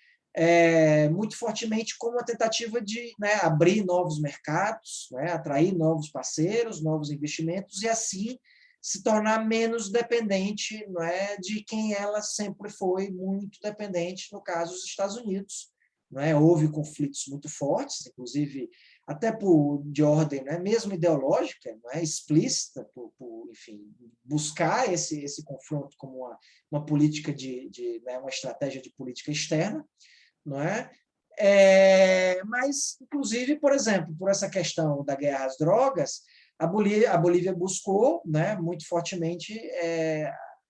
muito fortemente como uma tentativa de, né, abrir novos mercados, né, atrair novos parceiros, novos investimentos, e assim se tornar menos dependente, não é, de quem ela sempre foi muito dependente, no caso dos Estados Unidos. Não é? Houve conflitos muito fortes, inclusive até de ordem, né, mesmo ideológica, não é, explícita, enfim, buscar esse confronto como uma política né, uma estratégia de política externa, não é? Mas, inclusive, por exemplo, por essa questão da guerra às drogas, a Bolívia buscou, né, muito fortemente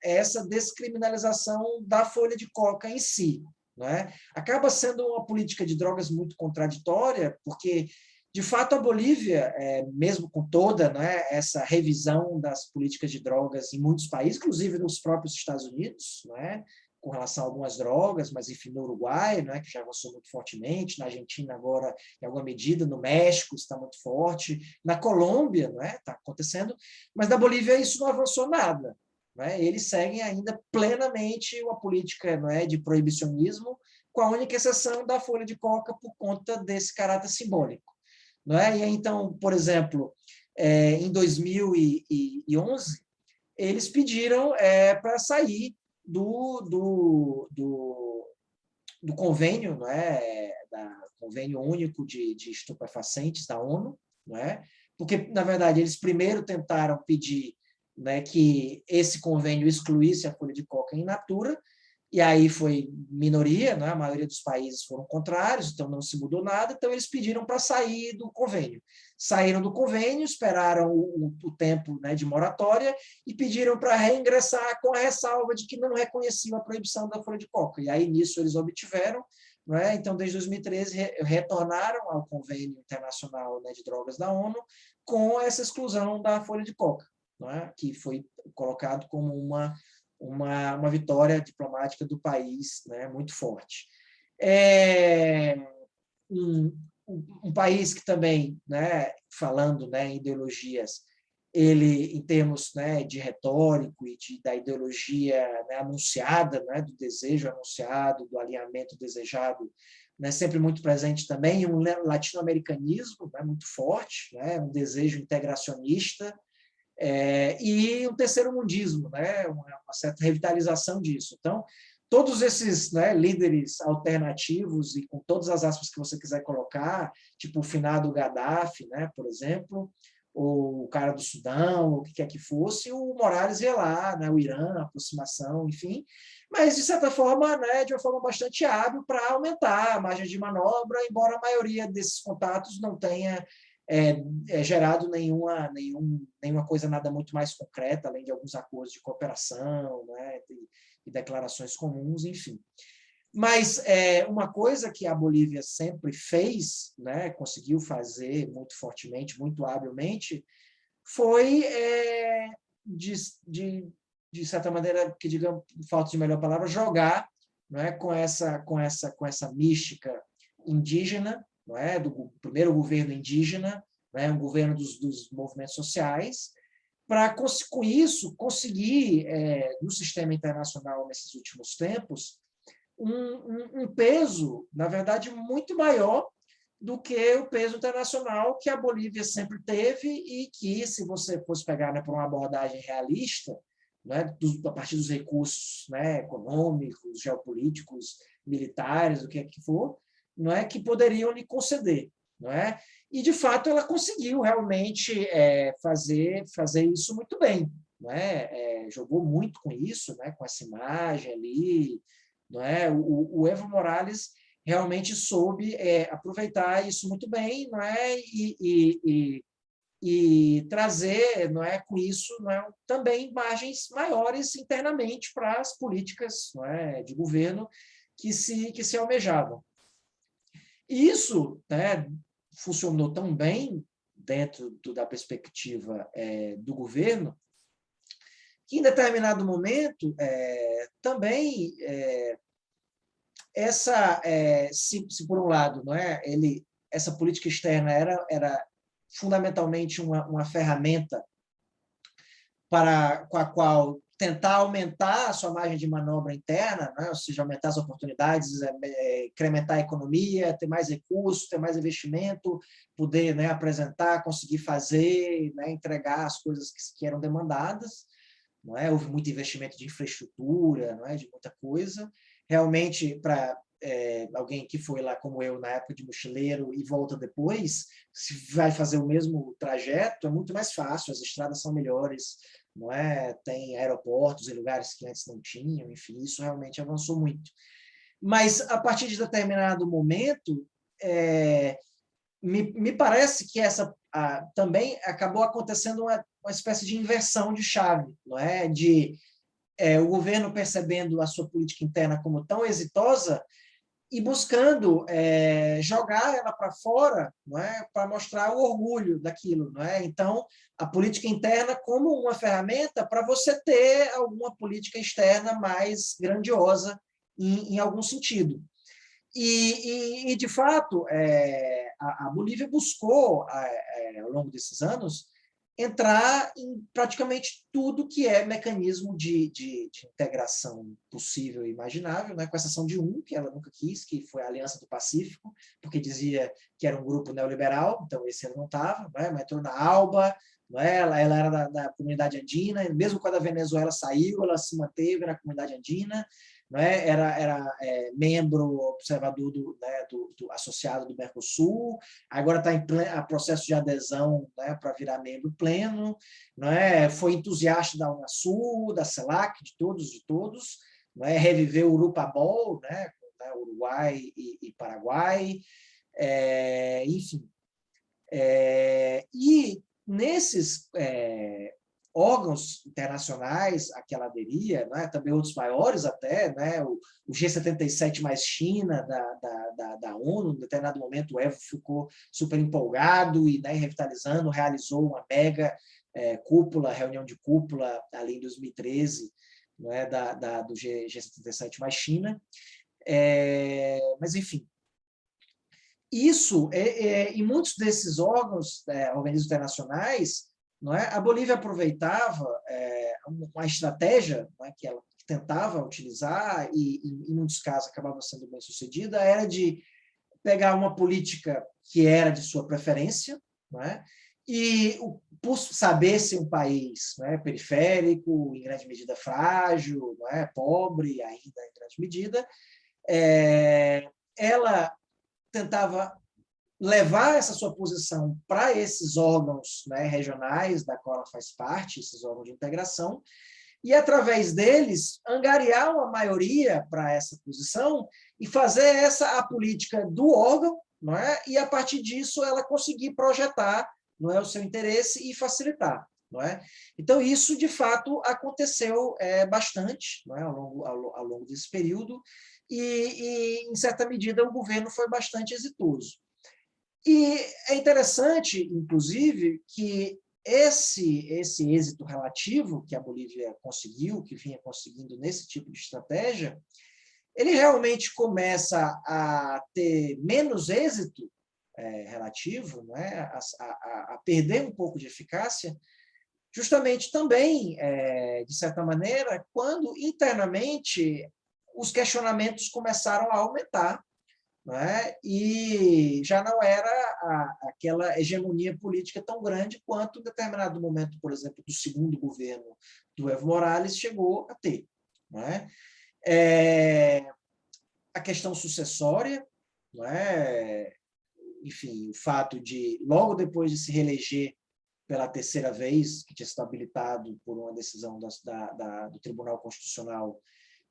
essa descriminalização da folha de coca em si. Não é? Acaba sendo uma política de drogas muito contraditória, porque, de fato, a Bolívia, mesmo com toda, né, essa revisão das políticas de drogas em muitos países, inclusive nos próprios Estados Unidos, não é? Com relação a algumas drogas, mas, enfim, no Uruguai, né, que já avançou muito fortemente, na Argentina agora, em alguma medida, no México está muito forte, na Colômbia, não é? Está acontecendo, mas na Bolívia isso não avançou nada. Não é? Eles seguem ainda plenamente uma política, não é, de proibicionismo, com a única exceção da folha de coca por conta desse caráter simbólico. Não é? E então, por exemplo, em 2011, eles pediram para sair do convênio, não é? Convênio Único de Estupefacientes da ONU, não é? Porque, na verdade, eles primeiro tentaram pedir, né, que esse convênio excluísse a folha de coca in natura, e aí foi minoria, né? A maioria dos países foram contrários, então não se mudou nada, então eles pediram para sair do convênio. Saíram do convênio, esperaram o tempo, né, de moratória e pediram para reingressar com a ressalva de que não reconheciam a proibição da folha de coca. E aí, nisso, eles obtiveram, não é? Então, desde 2013, retornaram ao Convênio Internacional, né, de Drogas da ONU com essa exclusão da folha de coca, não é? Que foi colocado como uma vitória diplomática do país, né, muito forte. Um país que também, né, falando, né, em ideologias, ele, em termos, né, de retórico e da ideologia, né, anunciada, né, do desejo anunciado, do alinhamento desejado, né, sempre muito presente também, um latino-americanismo, né, muito forte, né, um desejo integracionista, e um terceiro mundismo, né, uma certa revitalização disso. Então, todos esses, né, líderes alternativos, e com todas as aspas que você quiser colocar, tipo o finado Gaddafi, né, por exemplo, ou o cara do Sudão, o que quer que fosse, o Morales ia lá, né, o Irã, a aproximação, enfim, mas, de certa forma, né, de uma forma bastante hábil para aumentar a margem de manobra, embora a maioria desses contatos não tenha gerado nenhuma coisa nada muito mais concreta, além de alguns acordos de cooperação, né, e declarações comuns, enfim. Mas uma coisa que a Bolívia sempre fez, né, conseguiu fazer muito fortemente, muito habilmente, foi, de certa maneira, que digamos, falta de melhor palavra, jogar, né, com essa mística indígena, não é, do primeiro governo indígena, né, um governo dos movimentos sociais, para, com isso, conseguir, no sistema internacional, nesses últimos tempos, um peso, na verdade, muito maior do que o peso internacional que a Bolívia sempre teve e que, se você fosse pegar, né, por uma abordagem realista, né, a partir dos recursos, né, econômicos, geopolíticos, militares, o que é que for, não é, que poderiam lhe conceder. Não é? E, de fato, ela conseguiu realmente fazer isso muito bem. Não é? Jogou muito com isso, né, com essa imagem ali. Não é? O Evo Morales realmente soube aproveitar isso muito bem, não é? E trazer, não é, com isso, não é, também margens maiores internamente para as políticas, não é, de governo que se almejavam. E isso, né, funcionou tão bem dentro da perspectiva do governo que, em determinado momento, também se por um lado, não é, essa política externa era fundamentalmente uma ferramenta com a qual tentar aumentar a sua margem de manobra interna, né? Ou seja, aumentar as oportunidades, incrementar a economia, ter mais recursos, ter mais investimento, poder, né, apresentar, conseguir fazer, né, entregar as coisas que eram demandadas. Não é? Houve muito investimento de infraestrutura, não é? De muita coisa. Realmente, para alguém que foi lá como eu na época de mochileiro e volta depois, se vai fazer o mesmo trajeto, é muito mais fácil, as estradas são melhores, não é? Tem aeroportos em lugares que antes não tinham, enfim, isso realmente avançou muito. Mas, a partir de determinado momento, me parece que também acabou acontecendo uma espécie de inversão de chave, não é? O governo percebendo a sua política interna como tão exitosa e buscando jogar ela para fora, não é, para mostrar o orgulho daquilo, não é? Então, a política interna como uma ferramenta para você ter alguma política externa mais grandiosa em algum sentido. E de fato, a Bolívia buscou, ao longo desses anos, entrar em praticamente tudo que é mecanismo de integração possível e imaginável, né? Com exceção de um, que ela nunca quis, que foi a Aliança do Pacífico, porque dizia que era um grupo neoliberal, então esse ela não estava, né? Mas entrou na ALBA, né? Ela era da comunidade andina, mesmo quando a Venezuela saiu, ela se manteve na comunidade andina, né? Era membro observador associado do Mercosul, agora está em processo de adesão, né, para virar membro pleno, né? Foi entusiasta da Unasul, da CELAC, de todos, né? Reviveu o Urupabol, né, Uruguai e Paraguai, enfim. E nesses órgãos internacionais a que ela aderia, né, também outros maiores até, né, o G77 mais China da ONU, em determinado momento o Evo ficou super empolgado e, né, revitalizando, realizou uma mega reunião de cúpula ali em 2013, né, do G77 mais China. Mas, enfim, isso, em muitos desses órgãos, organismos internacionais, não é? A Bolívia aproveitava uma estratégia, não é, que ela tentava utilizar e, em muitos casos, acabava sendo bem sucedida, era de pegar uma política que era de sua preferência, não é? E, por saber ser um país, não é, periférico, em grande medida frágil, não é, pobre ainda em grande medida, ela tentava levar essa sua posição para esses órgãos, né, regionais, da qual ela faz parte, esses órgãos de integração, e, através deles, angariar uma maioria para essa posição e fazer essa a política do órgão, não é? E, a partir disso, ela conseguir projetar, não é, o seu interesse e facilitar. Não é? Então, isso, de fato, aconteceu bastante, não é, ao longo desse período, e, em certa medida, o governo foi bastante exitoso. E é interessante, inclusive, que esse êxito relativo que a Bolívia conseguiu, que vinha conseguindo nesse tipo de estratégia, ele realmente começa a ter menos êxito relativo, não é? A perder um pouco de eficácia, justamente também, de certa maneira, quando internamente os questionamentos começaram a aumentar, não é? E já não era aquela hegemonia política tão grande quanto, em determinado momento, por exemplo, do segundo governo do Evo Morales, chegou a ter. Não é? A questão sucessória, não é? Enfim, o fato de, logo depois de se reeleger pela terceira vez, que tinha sido habilitado por uma decisão do Tribunal Constitucional,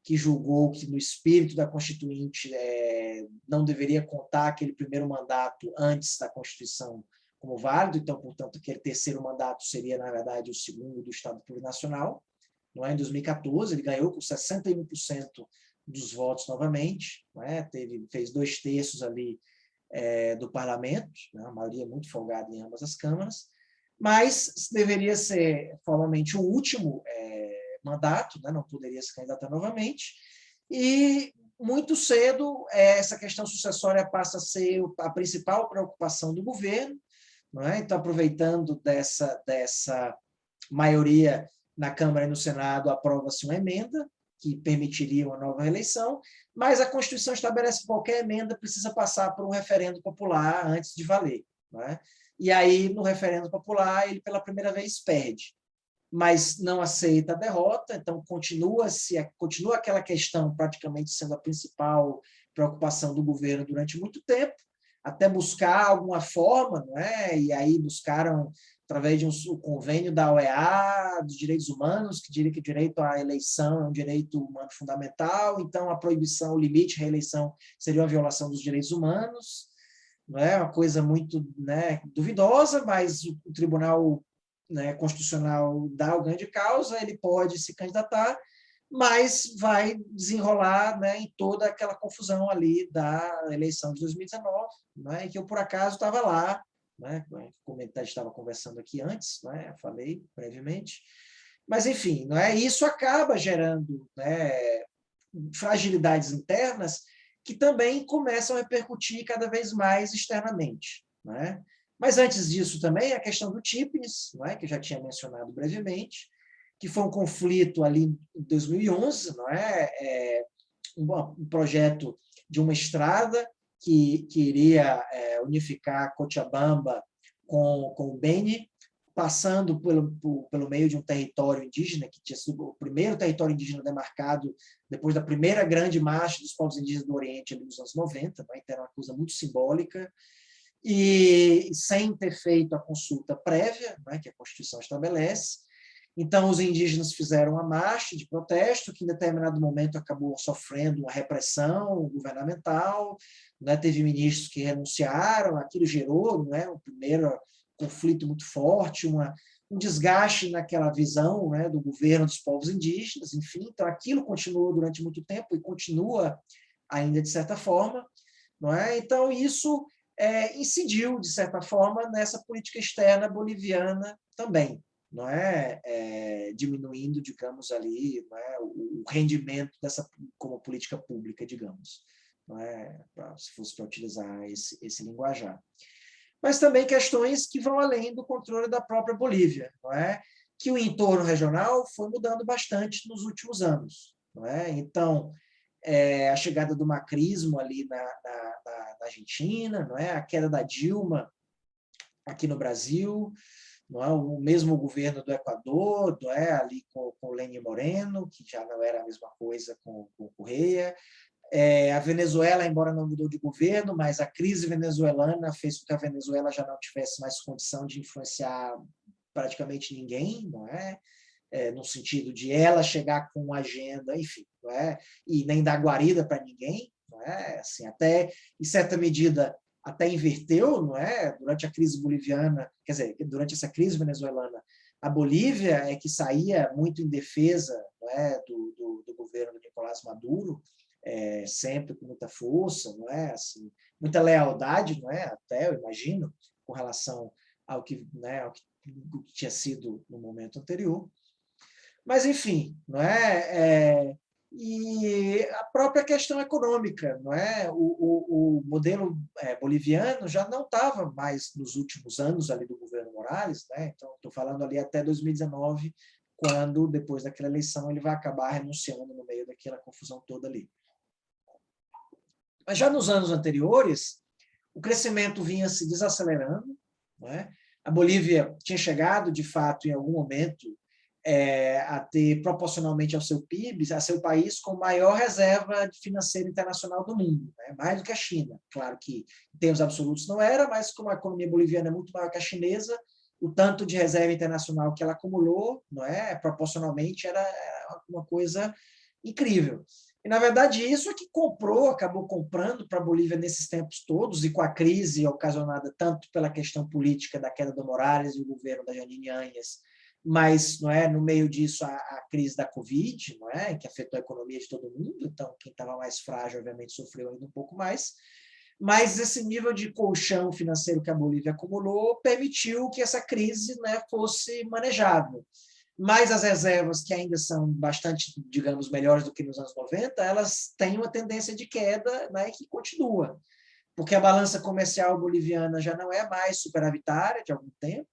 que julgou que, no espírito da Constituinte, não deveria contar aquele primeiro mandato antes da Constituição como válido, então, portanto, aquele terceiro mandato seria, na verdade, o segundo do Estado Plurinacional. Não é? Em 2014, ele ganhou com 61% dos votos novamente, não é? Fez 2/3 ali do parlamento, né? A maioria muito folgada em ambas as câmaras, mas deveria ser formalmente o último mandato, né? Não poderia se candidatar novamente, e muito cedo essa questão sucessória passa a ser a principal preocupação do governo, não é? Então, aproveitando dessa maioria na Câmara e no Senado, aprova-se uma emenda que permitiria uma nova reeleição, mas a Constituição estabelece que qualquer emenda precisa passar por um referendo popular antes de valer, não é? E aí, no referendo popular, ele pela primeira vez perde, mas não aceita a derrota, então continua aquela questão praticamente sendo a principal preocupação do governo durante muito tempo, até buscar alguma forma, não é? E aí buscaram, através de um convênio da OEA, dos direitos humanos, que diria que o direito à eleição é um direito humano fundamental, então a proibição, o limite à reeleição seria uma violação dos direitos humanos, não é? Uma coisa muito, né, duvidosa, mas o Tribunal, né, Constitucional dá o ganho de causa, ele pode se candidatar, mas vai desenrolar, né, em toda aquela confusão ali da eleição de 2019, né, em que eu, por acaso, estava lá, né, como a gente estava conversando aqui antes, né, falei brevemente, mas, enfim, não é? Isso acaba gerando, né, fragilidades internas que também começam a repercutir cada vez mais externamente. Não é? Mas, antes disso, também a questão do TIPNIS, não é? Que eu já tinha mencionado brevemente, que foi um conflito ali em 2011, não é? Um projeto de uma estrada que iria unificar Cochabamba com o Beni, passando pelo meio de um território indígena, que tinha sido o primeiro território indígena demarcado depois da primeira grande marcha dos povos indígenas do Oriente, ali nos anos 90, né? Então era uma coisa muito simbólica, e sem ter feito a consulta prévia, né, que a Constituição estabelece. Então, os indígenas fizeram uma marcha de protesto, que em determinado momento acabou sofrendo uma repressão governamental, né? Teve ministros que renunciaram, aquilo gerou, né, um primeiro conflito muito forte, um desgaste naquela visão, né, do governo dos povos indígenas, enfim. Então, aquilo continuou durante muito tempo e continua ainda de certa forma. Não é? Então, isso incidiu, de certa forma, nessa política externa boliviana também, não é? Diminuindo, digamos, ali, não é? o rendimento dessa como política pública, digamos, não é? Se fosse para utilizar esse linguajar. mas também questões que vão além do controle da própria Bolívia, não é? Que o entorno regional foi mudando bastante nos últimos anos, não é? Então, a chegada do macrismo ali na Argentina, não é? A queda da Dilma aqui no Brasil, não é? O mesmo governo do Equador, não é? Ali com o Lenín Moreno, que já não era a mesma coisa com o Correa. A Venezuela, embora não mudou de governo, mas a crise venezuelana fez com que a Venezuela já não tivesse mais condição de influenciar praticamente ninguém, não é? No sentido de ela chegar com uma agenda, enfim, não é? E nem dar guarida para ninguém, não é? Assim, até em certa medida até inverteu, não é? Durante a crise boliviana, quer dizer, durante essa crise venezuelana, a Bolívia é que saía muito em defesa, não é? do governo de Nicolás Maduro, sempre com muita força, não é? Assim, muita lealdade, não é? Até eu imagino, com relação ao que, né, ao que tinha sido no momento anterior. Mas, enfim, não é? E a própria questão econômica, não é? O modelo boliviano já não estava mais nos últimos anos ali do governo Morales, né? Então, estou falando ali até 2019, quando, depois daquela eleição, ele vai acabar renunciando no meio daquela confusão toda ali. Mas já nos anos anteriores, o crescimento vinha se desacelerando, não é? A Bolívia tinha chegado, de fato, em algum momento, a ter, proporcionalmente ao seu PIB, a ser o país com maior reserva financeira internacional do mundo, né? Mais do que a China. Claro que, em termos absolutos, não era, mas como a economia boliviana é muito maior que a chinesa, o tanto de reserva internacional que ela acumulou, não é? Proporcionalmente, era uma coisa incrível. E, na verdade, isso é que acabou comprando para a Bolívia nesses tempos todos, e com a crise ocasionada tanto pela questão política da queda do Morales e o governo da Janine Áñez, mas não é, no meio disso a crise da Covid, não é, que afetou a economia de todo mundo, então quem estava mais frágil, obviamente, sofreu ainda um pouco mais, mas esse nível de colchão financeiro que a Bolívia acumulou permitiu que essa crise, né, fosse manejável. Mas as reservas, que ainda são bastante, digamos, melhores do que nos anos 90, elas têm uma tendência de queda, né, que continua, porque a balança comercial boliviana já não é mais superavitária de algum tempo,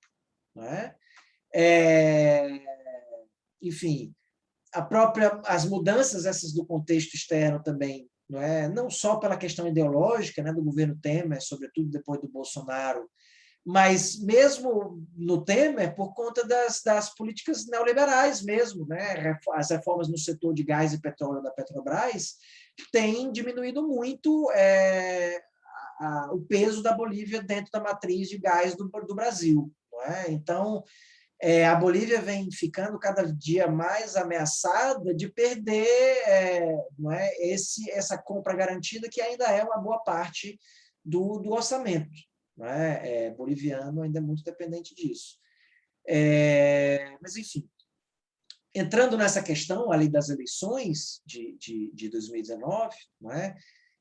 não é? Enfim, as mudanças essas do contexto externo também, não é? Não só pela questão ideológica, né, do governo Temer, sobretudo depois do Bolsonaro, mas mesmo no Temer, por conta das políticas neoliberais mesmo, né? As reformas no setor de gás e petróleo da Petrobras têm diminuído muito o peso da Bolívia dentro da matriz de gás do Brasil, não é? Então, a Bolívia vem ficando cada dia mais ameaçada de perder não é, essa compra garantida, que ainda é uma boa parte do orçamento, não é? Boliviano ainda é muito dependente disso. Mas, enfim, entrando nessa questão ali das eleições de 2019, não é?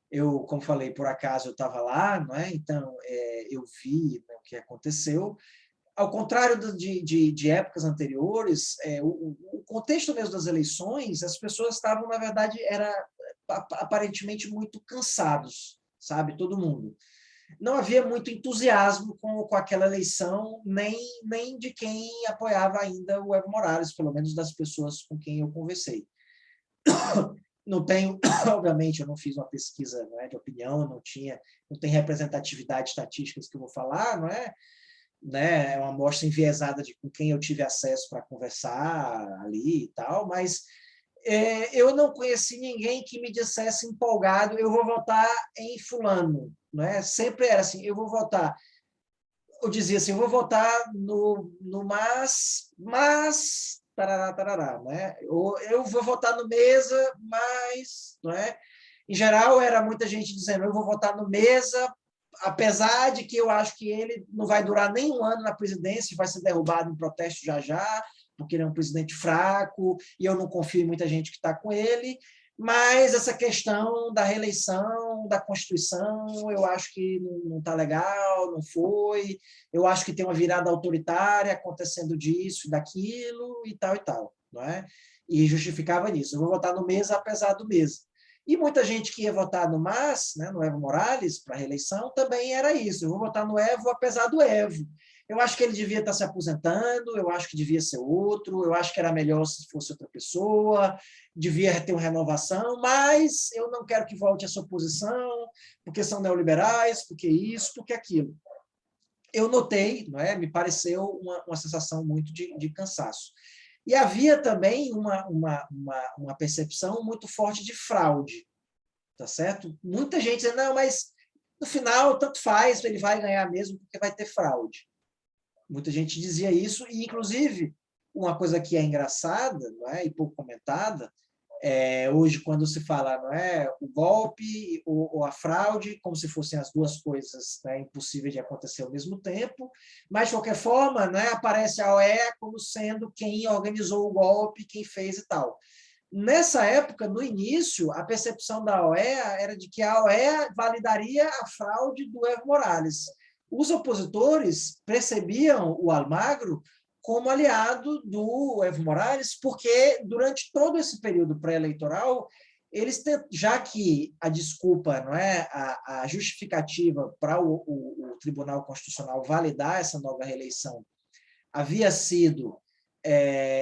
Eu, como falei, por acaso eu estava lá, não é? Então eu vi, né, o que aconteceu. Ao contrário de épocas anteriores, o contexto mesmo das eleições, as pessoas estavam, na verdade, aparentemente muito cansados, sabe? Todo mundo. Não havia muito entusiasmo com aquela eleição, nem de quem apoiava ainda o Evo Morales, pelo menos das pessoas com quem eu conversei. Não tenho, obviamente, eu não fiz uma pesquisa, não é, de opinião, não tem representatividade estatísticas que eu vou falar, não é? Né, é uma amostra enviesada com quem eu tive acesso para conversar ali e tal, mas eu não conheci ninguém que me dissesse empolgado, eu vou votar em fulano, né? Sempre era assim, eu dizia assim, eu vou votar no mas tarará, tarará, né? Eu vou votar no Mesa, mas, não é? Em geral, era muita gente dizendo, eu vou votar no Mesa, apesar de que eu acho que ele não vai durar nem um ano na presidência, vai ser derrubado em protesto já, porque ele é um presidente fraco, e eu não confio em muita gente que está com ele, mas essa questão da reeleição, da Constituição, eu acho que não está legal, não foi, eu acho que tem uma virada autoritária acontecendo disso e daquilo, e tal, não é? E justificava nisso. Eu vou votar no Mesa, apesar do Mesa. E muita gente que ia votar no MAS, né, no Evo Morales, para a reeleição, também era isso. Eu vou votar no Evo apesar do Evo. Eu acho que ele devia estar se aposentando, eu acho que devia ser outro, eu acho que era melhor se fosse outra pessoa, devia ter uma renovação, mas eu não quero que volte essa oposição, porque são neoliberais, porque isso, porque aquilo. Eu notei, não é? Me pareceu uma sensação muito de cansaço. E havia também uma percepção muito forte de fraude, tá certo? Muita gente dizendo, não, mas no final, tanto faz, ele vai ganhar mesmo, porque vai ter fraude. Muita gente dizia isso, e, inclusive, uma coisa que é engraçada, não é? E pouco comentada, hoje, quando se fala, não é, o golpe ou a fraude, como se fossem as duas coisas, né, impossíveis de acontecer ao mesmo tempo, mas, de qualquer forma, não é, aparece a OEA como sendo quem organizou o golpe, quem fez e tal. Nessa época, no início, a percepção da OEA era de que a OEA validaria a fraude do Evo Morales. Os opositores percebiam o Almagro como aliado do Evo Morales, porque durante todo esse período pré-eleitoral, eles, já que a desculpa, não é, a justificativa para o Tribunal Constitucional validar essa nova reeleição havia sido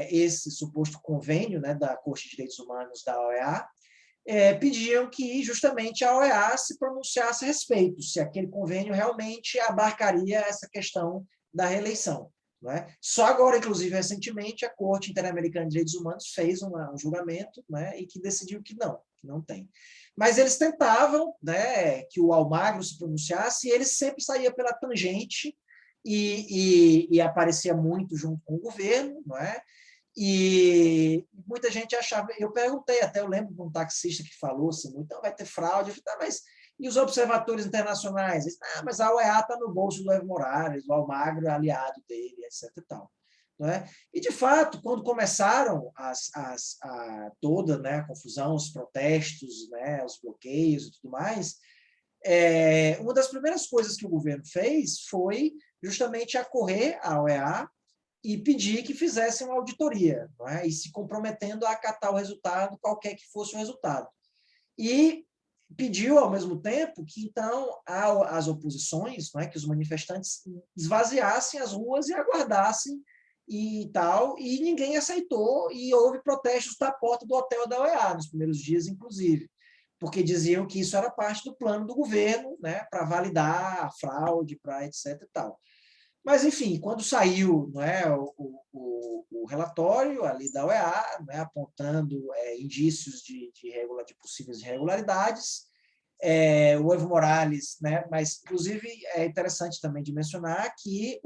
esse suposto convênio, né, da Corte de Direitos Humanos da OEA, pediam que justamente a OEA se pronunciasse a respeito, se aquele convênio realmente abarcaria essa questão da reeleição. Não é? Só agora, inclusive, recentemente, a Corte Interamericana de Direitos Humanos fez um julgamento, né, e que decidiu que não tem. Mas eles tentavam, né, que o Almagro se pronunciasse, e ele sempre saía pela tangente e aparecia muito junto com o governo, não é? E muita gente achava, eu perguntei, até eu lembro de um taxista que falou assim, então vai ter fraude, eu falei, mas e os observatórios internacionais? Disse, mas a OEA está no bolso do Evo Morales, o Almagro é aliado dele, etc. E tal. Não é? E, de fato, quando começaram toda, né, a confusão, os protestos, né, os bloqueios e tudo mais, uma das primeiras coisas que o governo fez foi justamente acorrer à OEA e pedir que fizessem uma auditoria, não é? E se comprometendo a acatar o resultado, qualquer que fosse o resultado. E pediu, ao mesmo tempo, que, então, as oposições, não é? Que os manifestantes esvaziassem as ruas e aguardassem e tal, e ninguém aceitou, e houve protestos da porta do hotel da OEA, nos primeiros dias, inclusive, porque diziam que isso era parte do plano do governo, né? Para validar a fraude, para etc. e tal. Mas, enfim, quando saiu, não é, o relatório ali da OEA, né, apontando indícios de possíveis irregularidades, o Evo Morales, né, mas, inclusive, é interessante também de mencionar que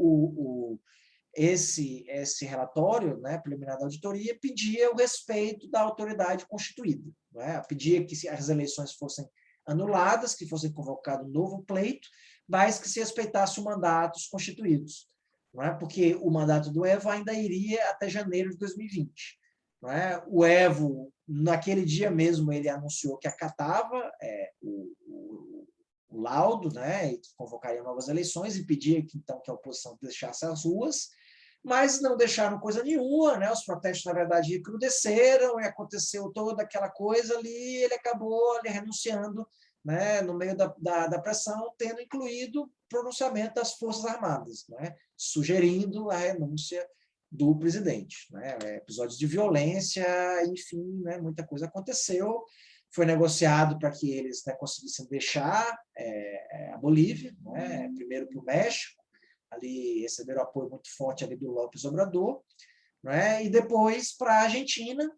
esse relatório, né, preliminar da auditoria, pedia o respeito da autoridade constituída, não é? Pedia que as eleições fossem anuladas, que fosse convocado um novo pleito, mas que se respeitasse os mandatos constituídos, não é? Porque o mandato do Evo ainda iria até janeiro de 2020. Não é? O Evo, naquele dia mesmo, ele anunciou que acatava o laudo, né, e que convocaria novas eleições e pedia que, então, que a oposição deixasse as ruas, mas não deixaram coisa nenhuma, né? Os protestos, na verdade, recrudesceram e aconteceu toda aquela coisa ali, ele acabou ali renunciando, né, no meio da pressão, tendo incluído pronunciamento das Forças Armadas, né, sugerindo a renúncia do presidente. Né, episódios de violência, enfim, né, muita coisa aconteceu. Foi negociado para que eles, né, conseguissem deixar a Bolívia, né, primeiro para o México, ali receberam apoio muito forte ali do López Obrador, né, e depois para a Argentina,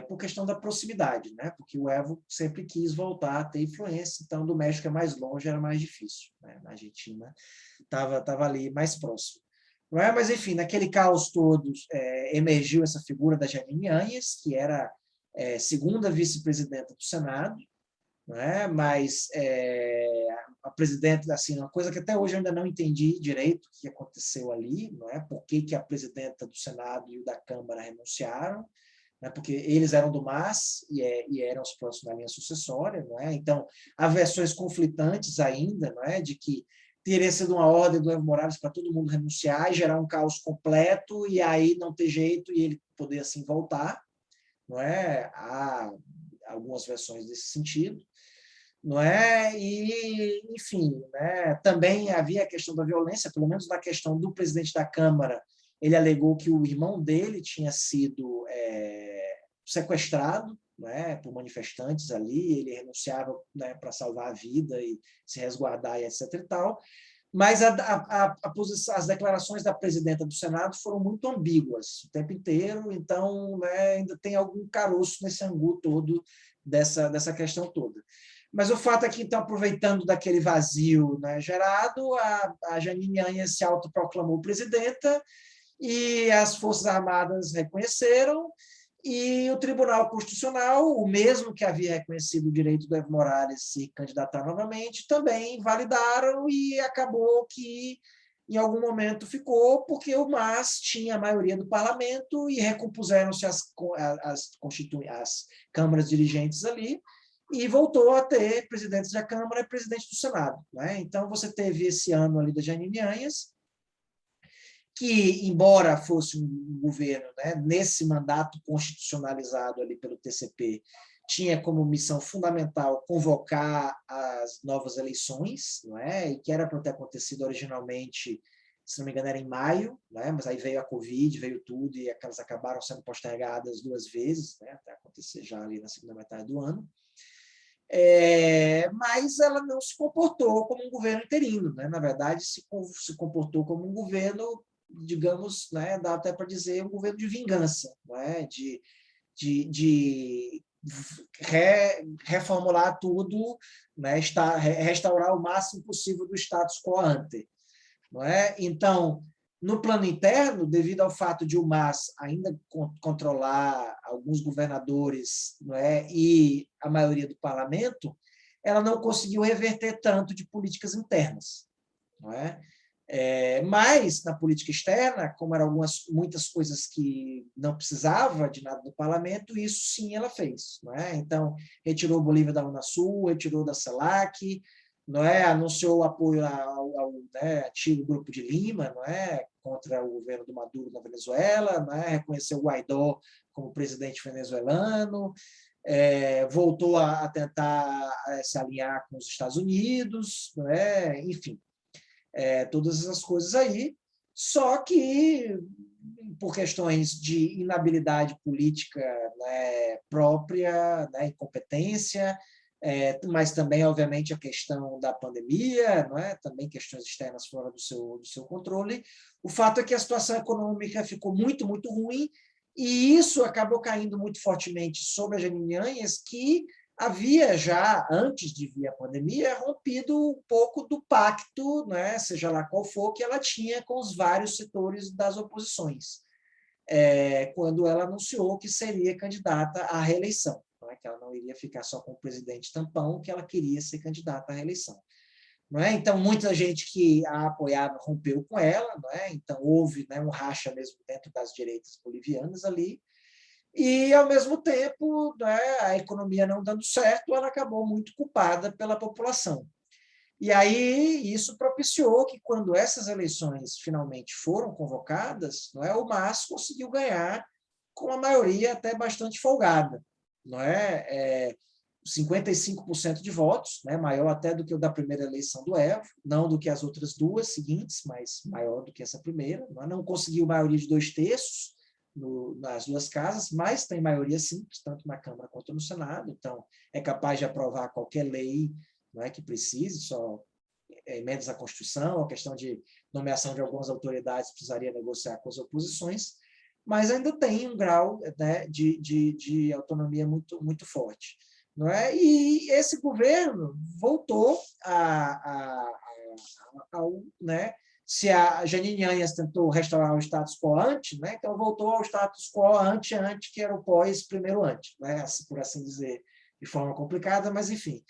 por questão da proximidade, né? Porque o Evo sempre quis voltar a ter influência, então do México é mais longe, era mais difícil. Né? Na Argentina estava ali mais próximo. Não é? Mas, enfim, naquele caos todo, emergiu essa figura da Jeanine Áñez, que era segunda vice-presidenta do Senado, não é? Mas a presidenta, assim, uma coisa que até hoje eu ainda não entendi direito o que aconteceu ali, não é? Por que a presidenta do Senado e o da Câmara renunciaram, né, porque eles eram do MAS e eram os próximos da linha sucessória, não é? Então, há versões conflitantes ainda, não é? De que teria sido uma ordem do Evo Morales para todo mundo renunciar e gerar um caos completo e aí não ter jeito e ele poder assim voltar, não é? algumas versões desse sentido, não é? E, enfim, né? Também havia a questão da violência, pelo menos na questão do presidente da Câmara, ele alegou que o irmão dele tinha sido sequestrado, né, por manifestantes ali, ele renunciava, né, para salvar a vida e se resguardar e etc. e tal, mas as declarações da presidenta do Senado foram muito ambíguas o tempo inteiro, então, né, ainda tem algum caroço nesse angu todo dessa questão toda. Mas o fato é que, então, aproveitando daquele vazio, né, gerado, a Jeanine Áñez se autoproclamou presidenta e as Forças Armadas reconheceram, e o Tribunal Constitucional, o mesmo que havia reconhecido o direito do Evo Morales se candidatar novamente, também validaram, e acabou que, em algum momento, ficou, porque o MAS tinha a maioria do parlamento e recompuseram-se as câmaras dirigentes ali, e voltou a ter presidentes da Câmara e presidente do Senado, né? Então, você teve esse ano ali da Jeanine Áñez, que, embora fosse um governo, né, nesse mandato constitucionalizado ali pelo TCP, tinha como missão fundamental convocar as novas eleições, não é? E que era para ter acontecido originalmente, se não me engano, era em maio, né? Mas aí veio a Covid, veio tudo, e elas acabaram sendo postergadas 2 vezes, né? Até acontecer já ali na segunda metade do ano. Mas ela não se comportou como um governo interino, né? Na verdade, se comportou como um governo, digamos, né, dá até para dizer, um governo de vingança, né, de reformular tudo, né, restaurar o máximo possível do status quo ante. Não é? Então, no plano interno, devido ao fato de o MAS ainda controlar alguns governadores, não é, e a maioria do parlamento, ela não conseguiu reverter tanto de políticas internas. Não é? Mas, na política externa, como eram muitas coisas que não precisava de nada do parlamento, isso sim ela fez. Não é? Então, retirou Bolívia da Unasul, retirou da CELAC, não é? Anunciou o apoio ao né, antigo Grupo de Lima, não é? Contra o governo do Maduro na Venezuela, não é? Reconheceu o Guaidó como presidente venezuelano, voltou a tentar se alinhar com os Estados Unidos, não é? Enfim, todas essas coisas aí, só que por questões de inabilidade política, né, própria, né, incompetência, mas também, obviamente, a questão da pandemia, não é? Também questões externas fora do seu controle. O fato é que a situação econômica ficou muito, muito ruim, e isso acabou caindo muito fortemente sobre a Jeanine Áñez, que havia já, antes de vir a pandemia, rompido um pouco do pacto, né, seja lá qual for, que ela tinha com os vários setores das oposições, quando ela anunciou que seria candidata à reeleição, não é? Que ela não iria ficar só com o presidente tampão, que ela queria ser candidata à reeleição. Não é? Então, muita gente que a apoiava rompeu com ela, não é? Então houve, né, um racha mesmo dentro das direitas bolivianas ali, e, ao mesmo tempo, né, a economia não dando certo, ela acabou muito culpada pela população. E aí isso propiciou que, quando essas eleições finalmente foram convocadas, não é, o MAS conseguiu ganhar com uma maioria até bastante folgada. Não é? 55% de votos, né, maior até do que o da primeira eleição do Evo, não do que as outras duas seguintes, mas maior do que essa primeira. Não conseguiu maioria de 2/3, nas duas casas, mas tem maioria simples, tanto na Câmara quanto no Senado, então é capaz de aprovar qualquer lei, não é, que precise, só emendas à Constituição, a questão de nomeação de algumas autoridades precisaria negociar com as oposições, mas ainda tem um grau, né, de autonomia muito, muito forte. Não é? E esse governo voltou ao, né, se a Jeanine Áñez tentou restaurar o status quo ante, né, então voltou ao status quo ante, que era o pós primeiro ante, né, por assim dizer, de forma complicada, mas enfim.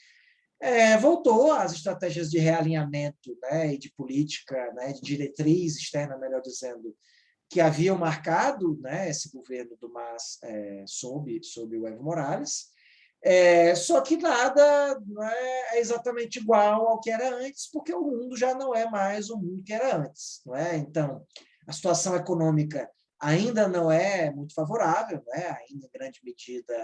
Voltou às estratégias de realinhamento, né, e de política, né, de diretriz externa, melhor dizendo, que haviam marcado, né, esse governo do MAS sob o Evo Morales. Só que nada, não é exatamente igual ao que era antes, porque o mundo já não é mais o mundo que era antes. Não é? Então, a situação econômica ainda não é muito favorável, né? Ainda em grande medida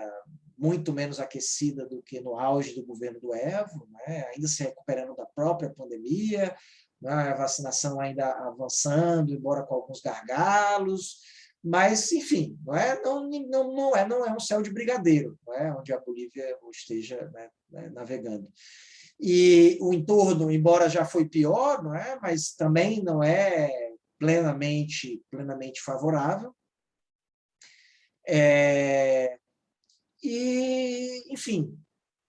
muito menos aquecida do que no auge do governo do Evo, né? Ainda se recuperando da própria pandemia, né? A vacinação ainda avançando, embora com alguns gargalos, mas, enfim, não é um céu de brigadeiro, não é? Onde a Bolívia esteja, né, navegando. E o entorno, embora já foi pior, não é? Mas também não é plenamente favorável. E, enfim,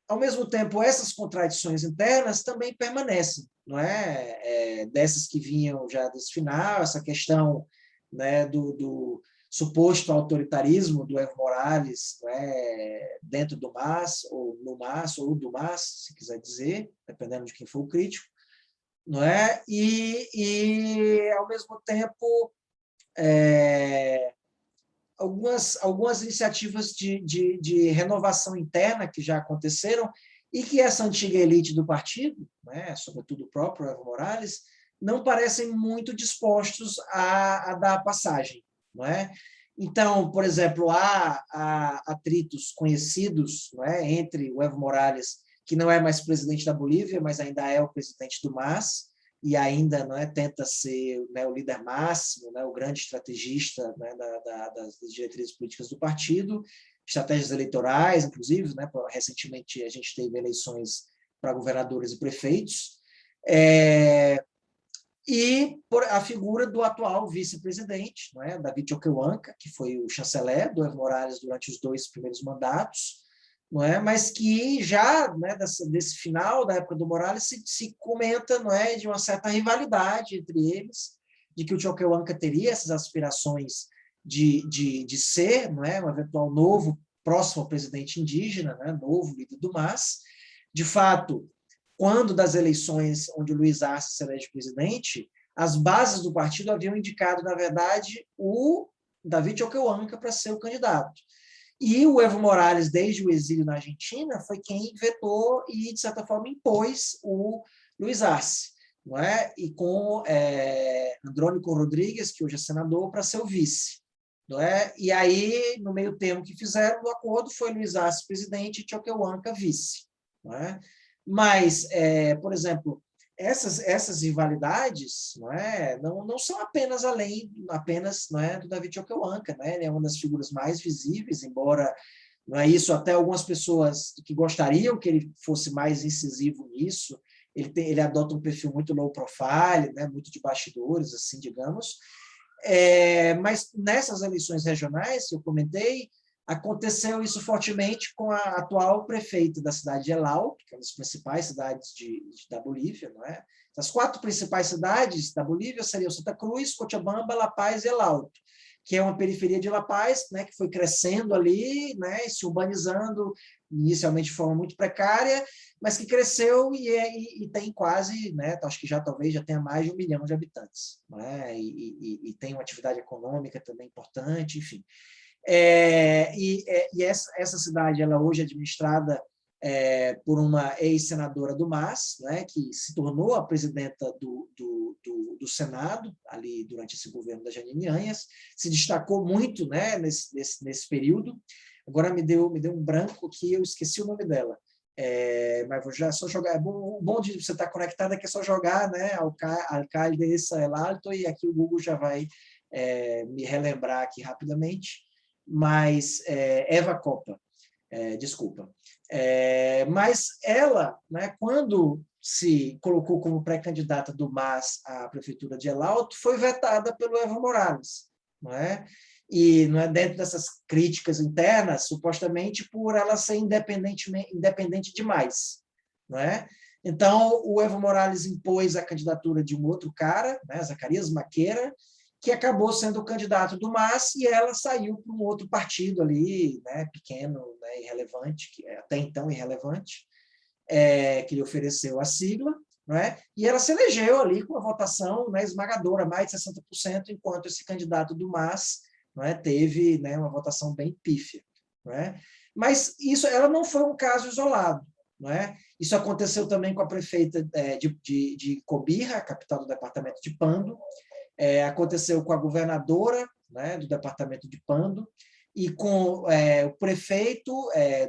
ao mesmo tempo, essas contradições internas também permanecem, não é? Dessas que vinham já desse final, essa questão, né, do suposto autoritarismo do Evo Morales, né, dentro do MAS, ou no MAS, ou do MAS, se quiser dizer, dependendo de quem for o crítico, não é? E ao mesmo tempo, algumas iniciativas de renovação interna que já aconteceram e que essa antiga elite do partido, né, sobretudo o próprio Evo Morales, não parecem muito dispostos a dar passagem, não é? Então, por exemplo, há atritos conhecidos, não é, entre o Evo Morales, que não é mais presidente da Bolívia, mas ainda é o presidente do MAS, e ainda, não é, tenta ser, né, o líder máximo, né, o grande estrategista, né, das diretrizes políticas do partido, estratégias eleitorais, inclusive, né, recentemente a gente teve eleições para governadores e prefeitos, e por a figura do atual vice-presidente, não é, David Choquehuanca, que foi o chanceler do Evo Morales durante os 2 primeiros mandatos, não é? Mas que já, né, desse final da época do Morales se comenta, não é, de uma certa rivalidade entre eles, de que o Choquehuanca teria essas aspirações de ser, não é, um eventual novo próximo presidente indígena, né, novo líder do MAS. De fato, quando das eleições onde o Luiz Arce se elege presidente, as bases do partido haviam indicado, na verdade, o David Choquehuanca para ser o candidato. E o Evo Morales, desde o exílio na Argentina, foi quem vetou e, de certa forma, impôs o Luiz Arce, não é? E com Andrônico Rodrigues, que hoje é senador, para ser o vice. Não é? E aí, no meio termo que fizeram, o acordo foi Luiz Arce presidente e Choquehuanca vice. Não é? Mas, por exemplo, essas rivalidades, não são apenas não é, do David Choquehuanca, né? Ele é uma das figuras mais visíveis, embora não é isso, até algumas pessoas que gostariam que ele fosse mais incisivo nisso. Ele adota um perfil muito low profile, né? Muito de bastidores, assim, digamos. Mas nessas eleições regionais que eu comentei, aconteceu isso fortemente com a atual prefeita da cidade de El Alto, que é uma das principais cidades da Bolívia, não é? As 4 principais cidades da Bolívia seriam Santa Cruz, Cochabamba, La Paz e El Alto, que é uma periferia de La Paz, né, que foi crescendo ali, né, se urbanizando, inicialmente de forma muito precária, mas que cresceu e tem quase, né, acho que talvez já tenha mais de 1 milhão de habitantes, né, e tem uma atividade econômica também importante, enfim. E essa cidade, ela hoje é administrada por uma ex-senadora do MAS, né, que se tornou a presidenta do Senado, ali durante esse governo da Janine Áñez, se destacou muito, né, nesse período. Agora me deu um branco que eu esqueci o nome dela. Mas vou já só jogar. O bom de você estar conectado é que é só jogar, né, Alcaldesa El Alto, e aqui o Google já vai me relembrar aqui rapidamente. Mas Eva Copa, desculpa. Mas ela, né, quando se colocou como pré-candidata do MAS à prefeitura de El Alto, foi vetada pelo Evo Morales, não é? E não é, dentro dessas críticas internas, supostamente por ela ser independente demais, não é? Então, o Evo Morales impôs a candidatura de um outro cara, né, Zacarias Maqueira, que acabou sendo o candidato do MAS, e ela saiu para um outro partido ali, né, pequeno, né, irrelevante, que até então irrelevante, que lhe ofereceu a sigla, não é? E ela se elegeu ali com uma votação, né, esmagadora, mais de 60%, enquanto esse candidato do MAS, não é, teve, né, uma votação bem pífia. Não é? Mas ela não foi um caso isolado. Não é? Isso aconteceu também com a prefeita de Cobija, capital do departamento de Pando. Aconteceu com a governadora né, do departamento de Pando, e com o prefeito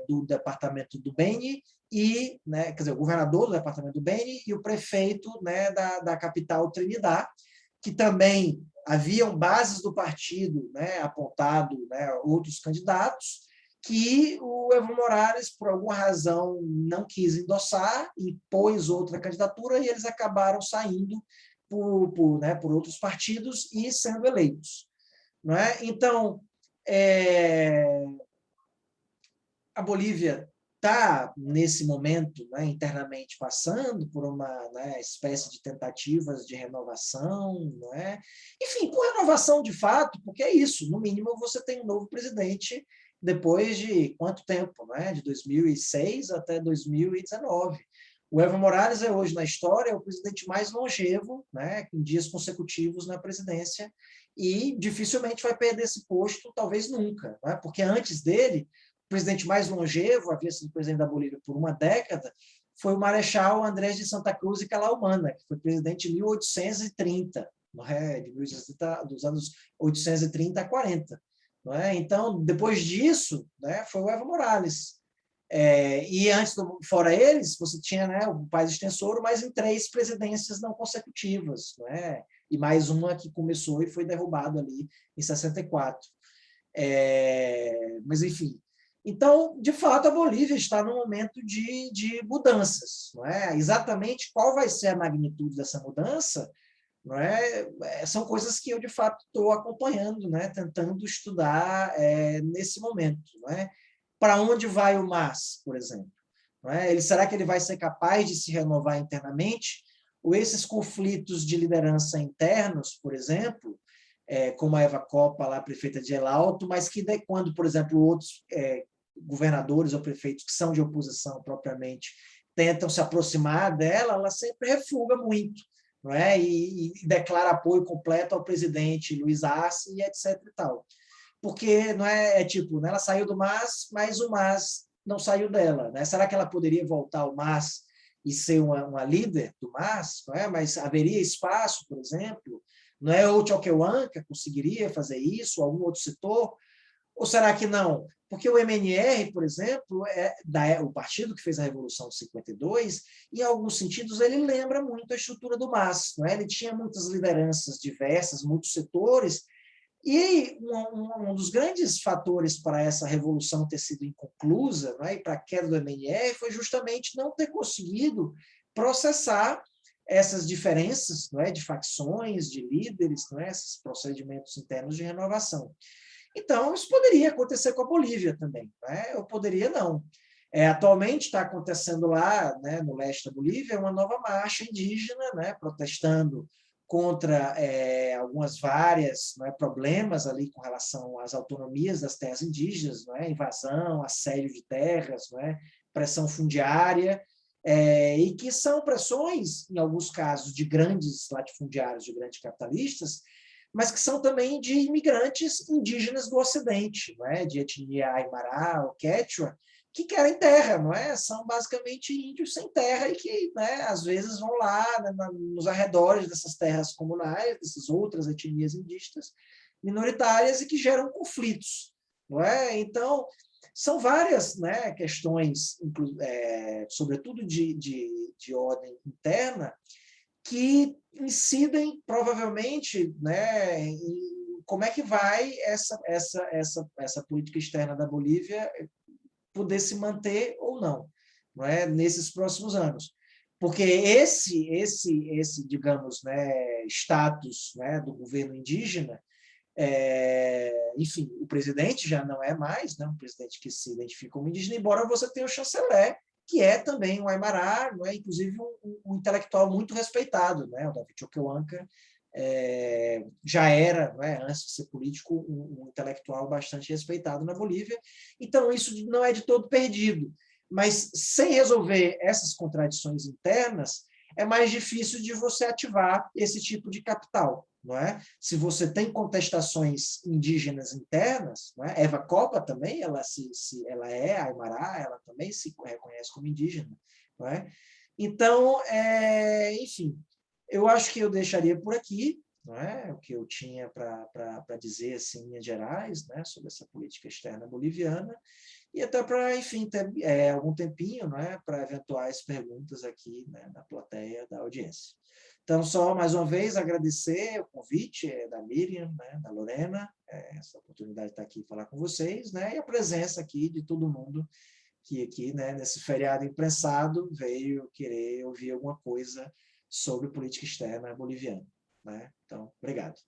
do departamento do Beni, e, né, quer dizer, o governador do departamento do Beni e o prefeito, né, da capital Trinidad, que também haviam bases do partido, né, apontado, né, outros candidatos, que o Evo Morales, por alguma razão, não quis endossar, impôs outra candidatura, e eles acabaram saindo por outros partidos e sendo eleitos. Não é? Então, a Bolívia está, nesse momento, né, internamente passando por uma, né, espécie de tentativas de renovação, não é? Enfim, por renovação de fato, porque é isso, no mínimo você tem um novo presidente depois de quanto tempo? Não é? De 2006 até 2019. O Evo Morales é hoje na história o presidente mais longevo, né, em dias consecutivos na presidência, e dificilmente vai perder esse posto, talvez nunca, né? Porque antes dele, o presidente mais longevo, havia sido presidente da Bolívia por uma década, foi o Marechal Andrés de Santa Cruz e Calahumana, que foi presidente em 1830, não é? Dos anos 830 a 40. Não é? Então, depois disso, né, foi o Evo Morales. E antes, fora eles, você tinha, né, o país extensor, mas em 3 presidências não consecutivas, né? E mais uma que começou e foi derrubada ali em 64. Mas, enfim. Então, de fato, a Bolívia está num momento de mudanças. Não é? Exatamente qual vai ser a magnitude dessa mudança, não é? São coisas que eu, de fato, estou acompanhando, né? Tentando estudar nesse momento. Não é? Para onde vai o MAS, por exemplo? Não é? Será que ele vai ser capaz de se renovar internamente? Ou esses conflitos de liderança internos, por exemplo, como a Eva Copa, lá, prefeita de El Alto, mas que quando, por exemplo, outros governadores ou prefeitos que são de oposição propriamente tentam se aproximar dela, ela sempre refuga muito, não é? E declara apoio completo ao presidente Luiz Arce e etc. e tal. Porque não tipo, né, ela saiu do MAS, mas o MAS não saiu dela, né? Será que ela poderia voltar ao MAS e ser uma líder do MAS? Não é? Mas haveria espaço, por exemplo? Não é? O Choquehuanca conseguiria fazer isso? Algum outro setor? Ou será que não? Porque o MNR, por exemplo, o partido que fez a Revolução de 52, em alguns sentidos, ele lembra muito a estrutura do MAS. Não é? Ele tinha muitas lideranças diversas, muitos setores, e um dos grandes fatores para essa revolução ter sido inconclusa, não é? E para a queda do MNR foi justamente não ter conseguido processar essas diferenças, não é? De facções, de líderes, não é? Esses procedimentos internos de renovação. Então, isso poderia acontecer com a Bolívia também, não é? Ou poderia não. Atualmente está acontecendo lá, né, no leste da Bolívia, uma nova marcha indígena, né, protestando contra algumas várias, não é, problemas ali com relação às autonomias das terras indígenas, não é, invasão, assédio de terras, não é, pressão fundiária, e que são pressões, em alguns casos, de grandes latifundiários, de grandes capitalistas, mas que são também de imigrantes indígenas do Ocidente, não é, de etnia Aymara ou Quechua, que querem terra, não é? São basicamente índios sem terra e que, né, às vezes vão lá, né, nos arredores dessas terras comunais, dessas outras etnias indígenas minoritárias e que geram conflitos, não é? Então, são várias, né, questões, sobretudo de ordem interna, que incidem provavelmente, né, em como é que vai essa política externa da Bolívia poder se manter ou não é? Nesses próximos anos. Porque esse digamos, né, status, né, do governo indígena, enfim, o presidente já não é mais, né, um presidente que se identifica como indígena, embora você tenha o chanceler, que é também um Aymara, não é? Inclusive um intelectual muito respeitado, né? O David Choquehuanca já era, não é? Antes de ser político, um intelectual bastante respeitado na Bolívia. Então, isso não é de todo perdido. Mas, sem resolver essas contradições internas, é mais difícil de você ativar esse tipo de capital. Não é? Se você tem contestações indígenas internas, não é? Eva Copa também, ela é Aymara, ela também se reconhece como indígena. Não é? Então, enfim, eu acho que eu deixaria por aqui. não é? O que eu tinha para dizer, assim, em linhas gerais, né, sobre essa política externa boliviana, e até para, enfim, ter algum tempinho, né, para eventuais perguntas aqui, né, na plateia da audiência. Então, só mais uma vez agradecer o convite da Miriam, né, da Lorena, essa oportunidade de estar aqui e falar com vocês, né, e a presença aqui de todo mundo que aqui, né, nesse feriado imprensado, veio querer ouvir alguma coisa sobre política externa boliviana, né? Então, obrigado.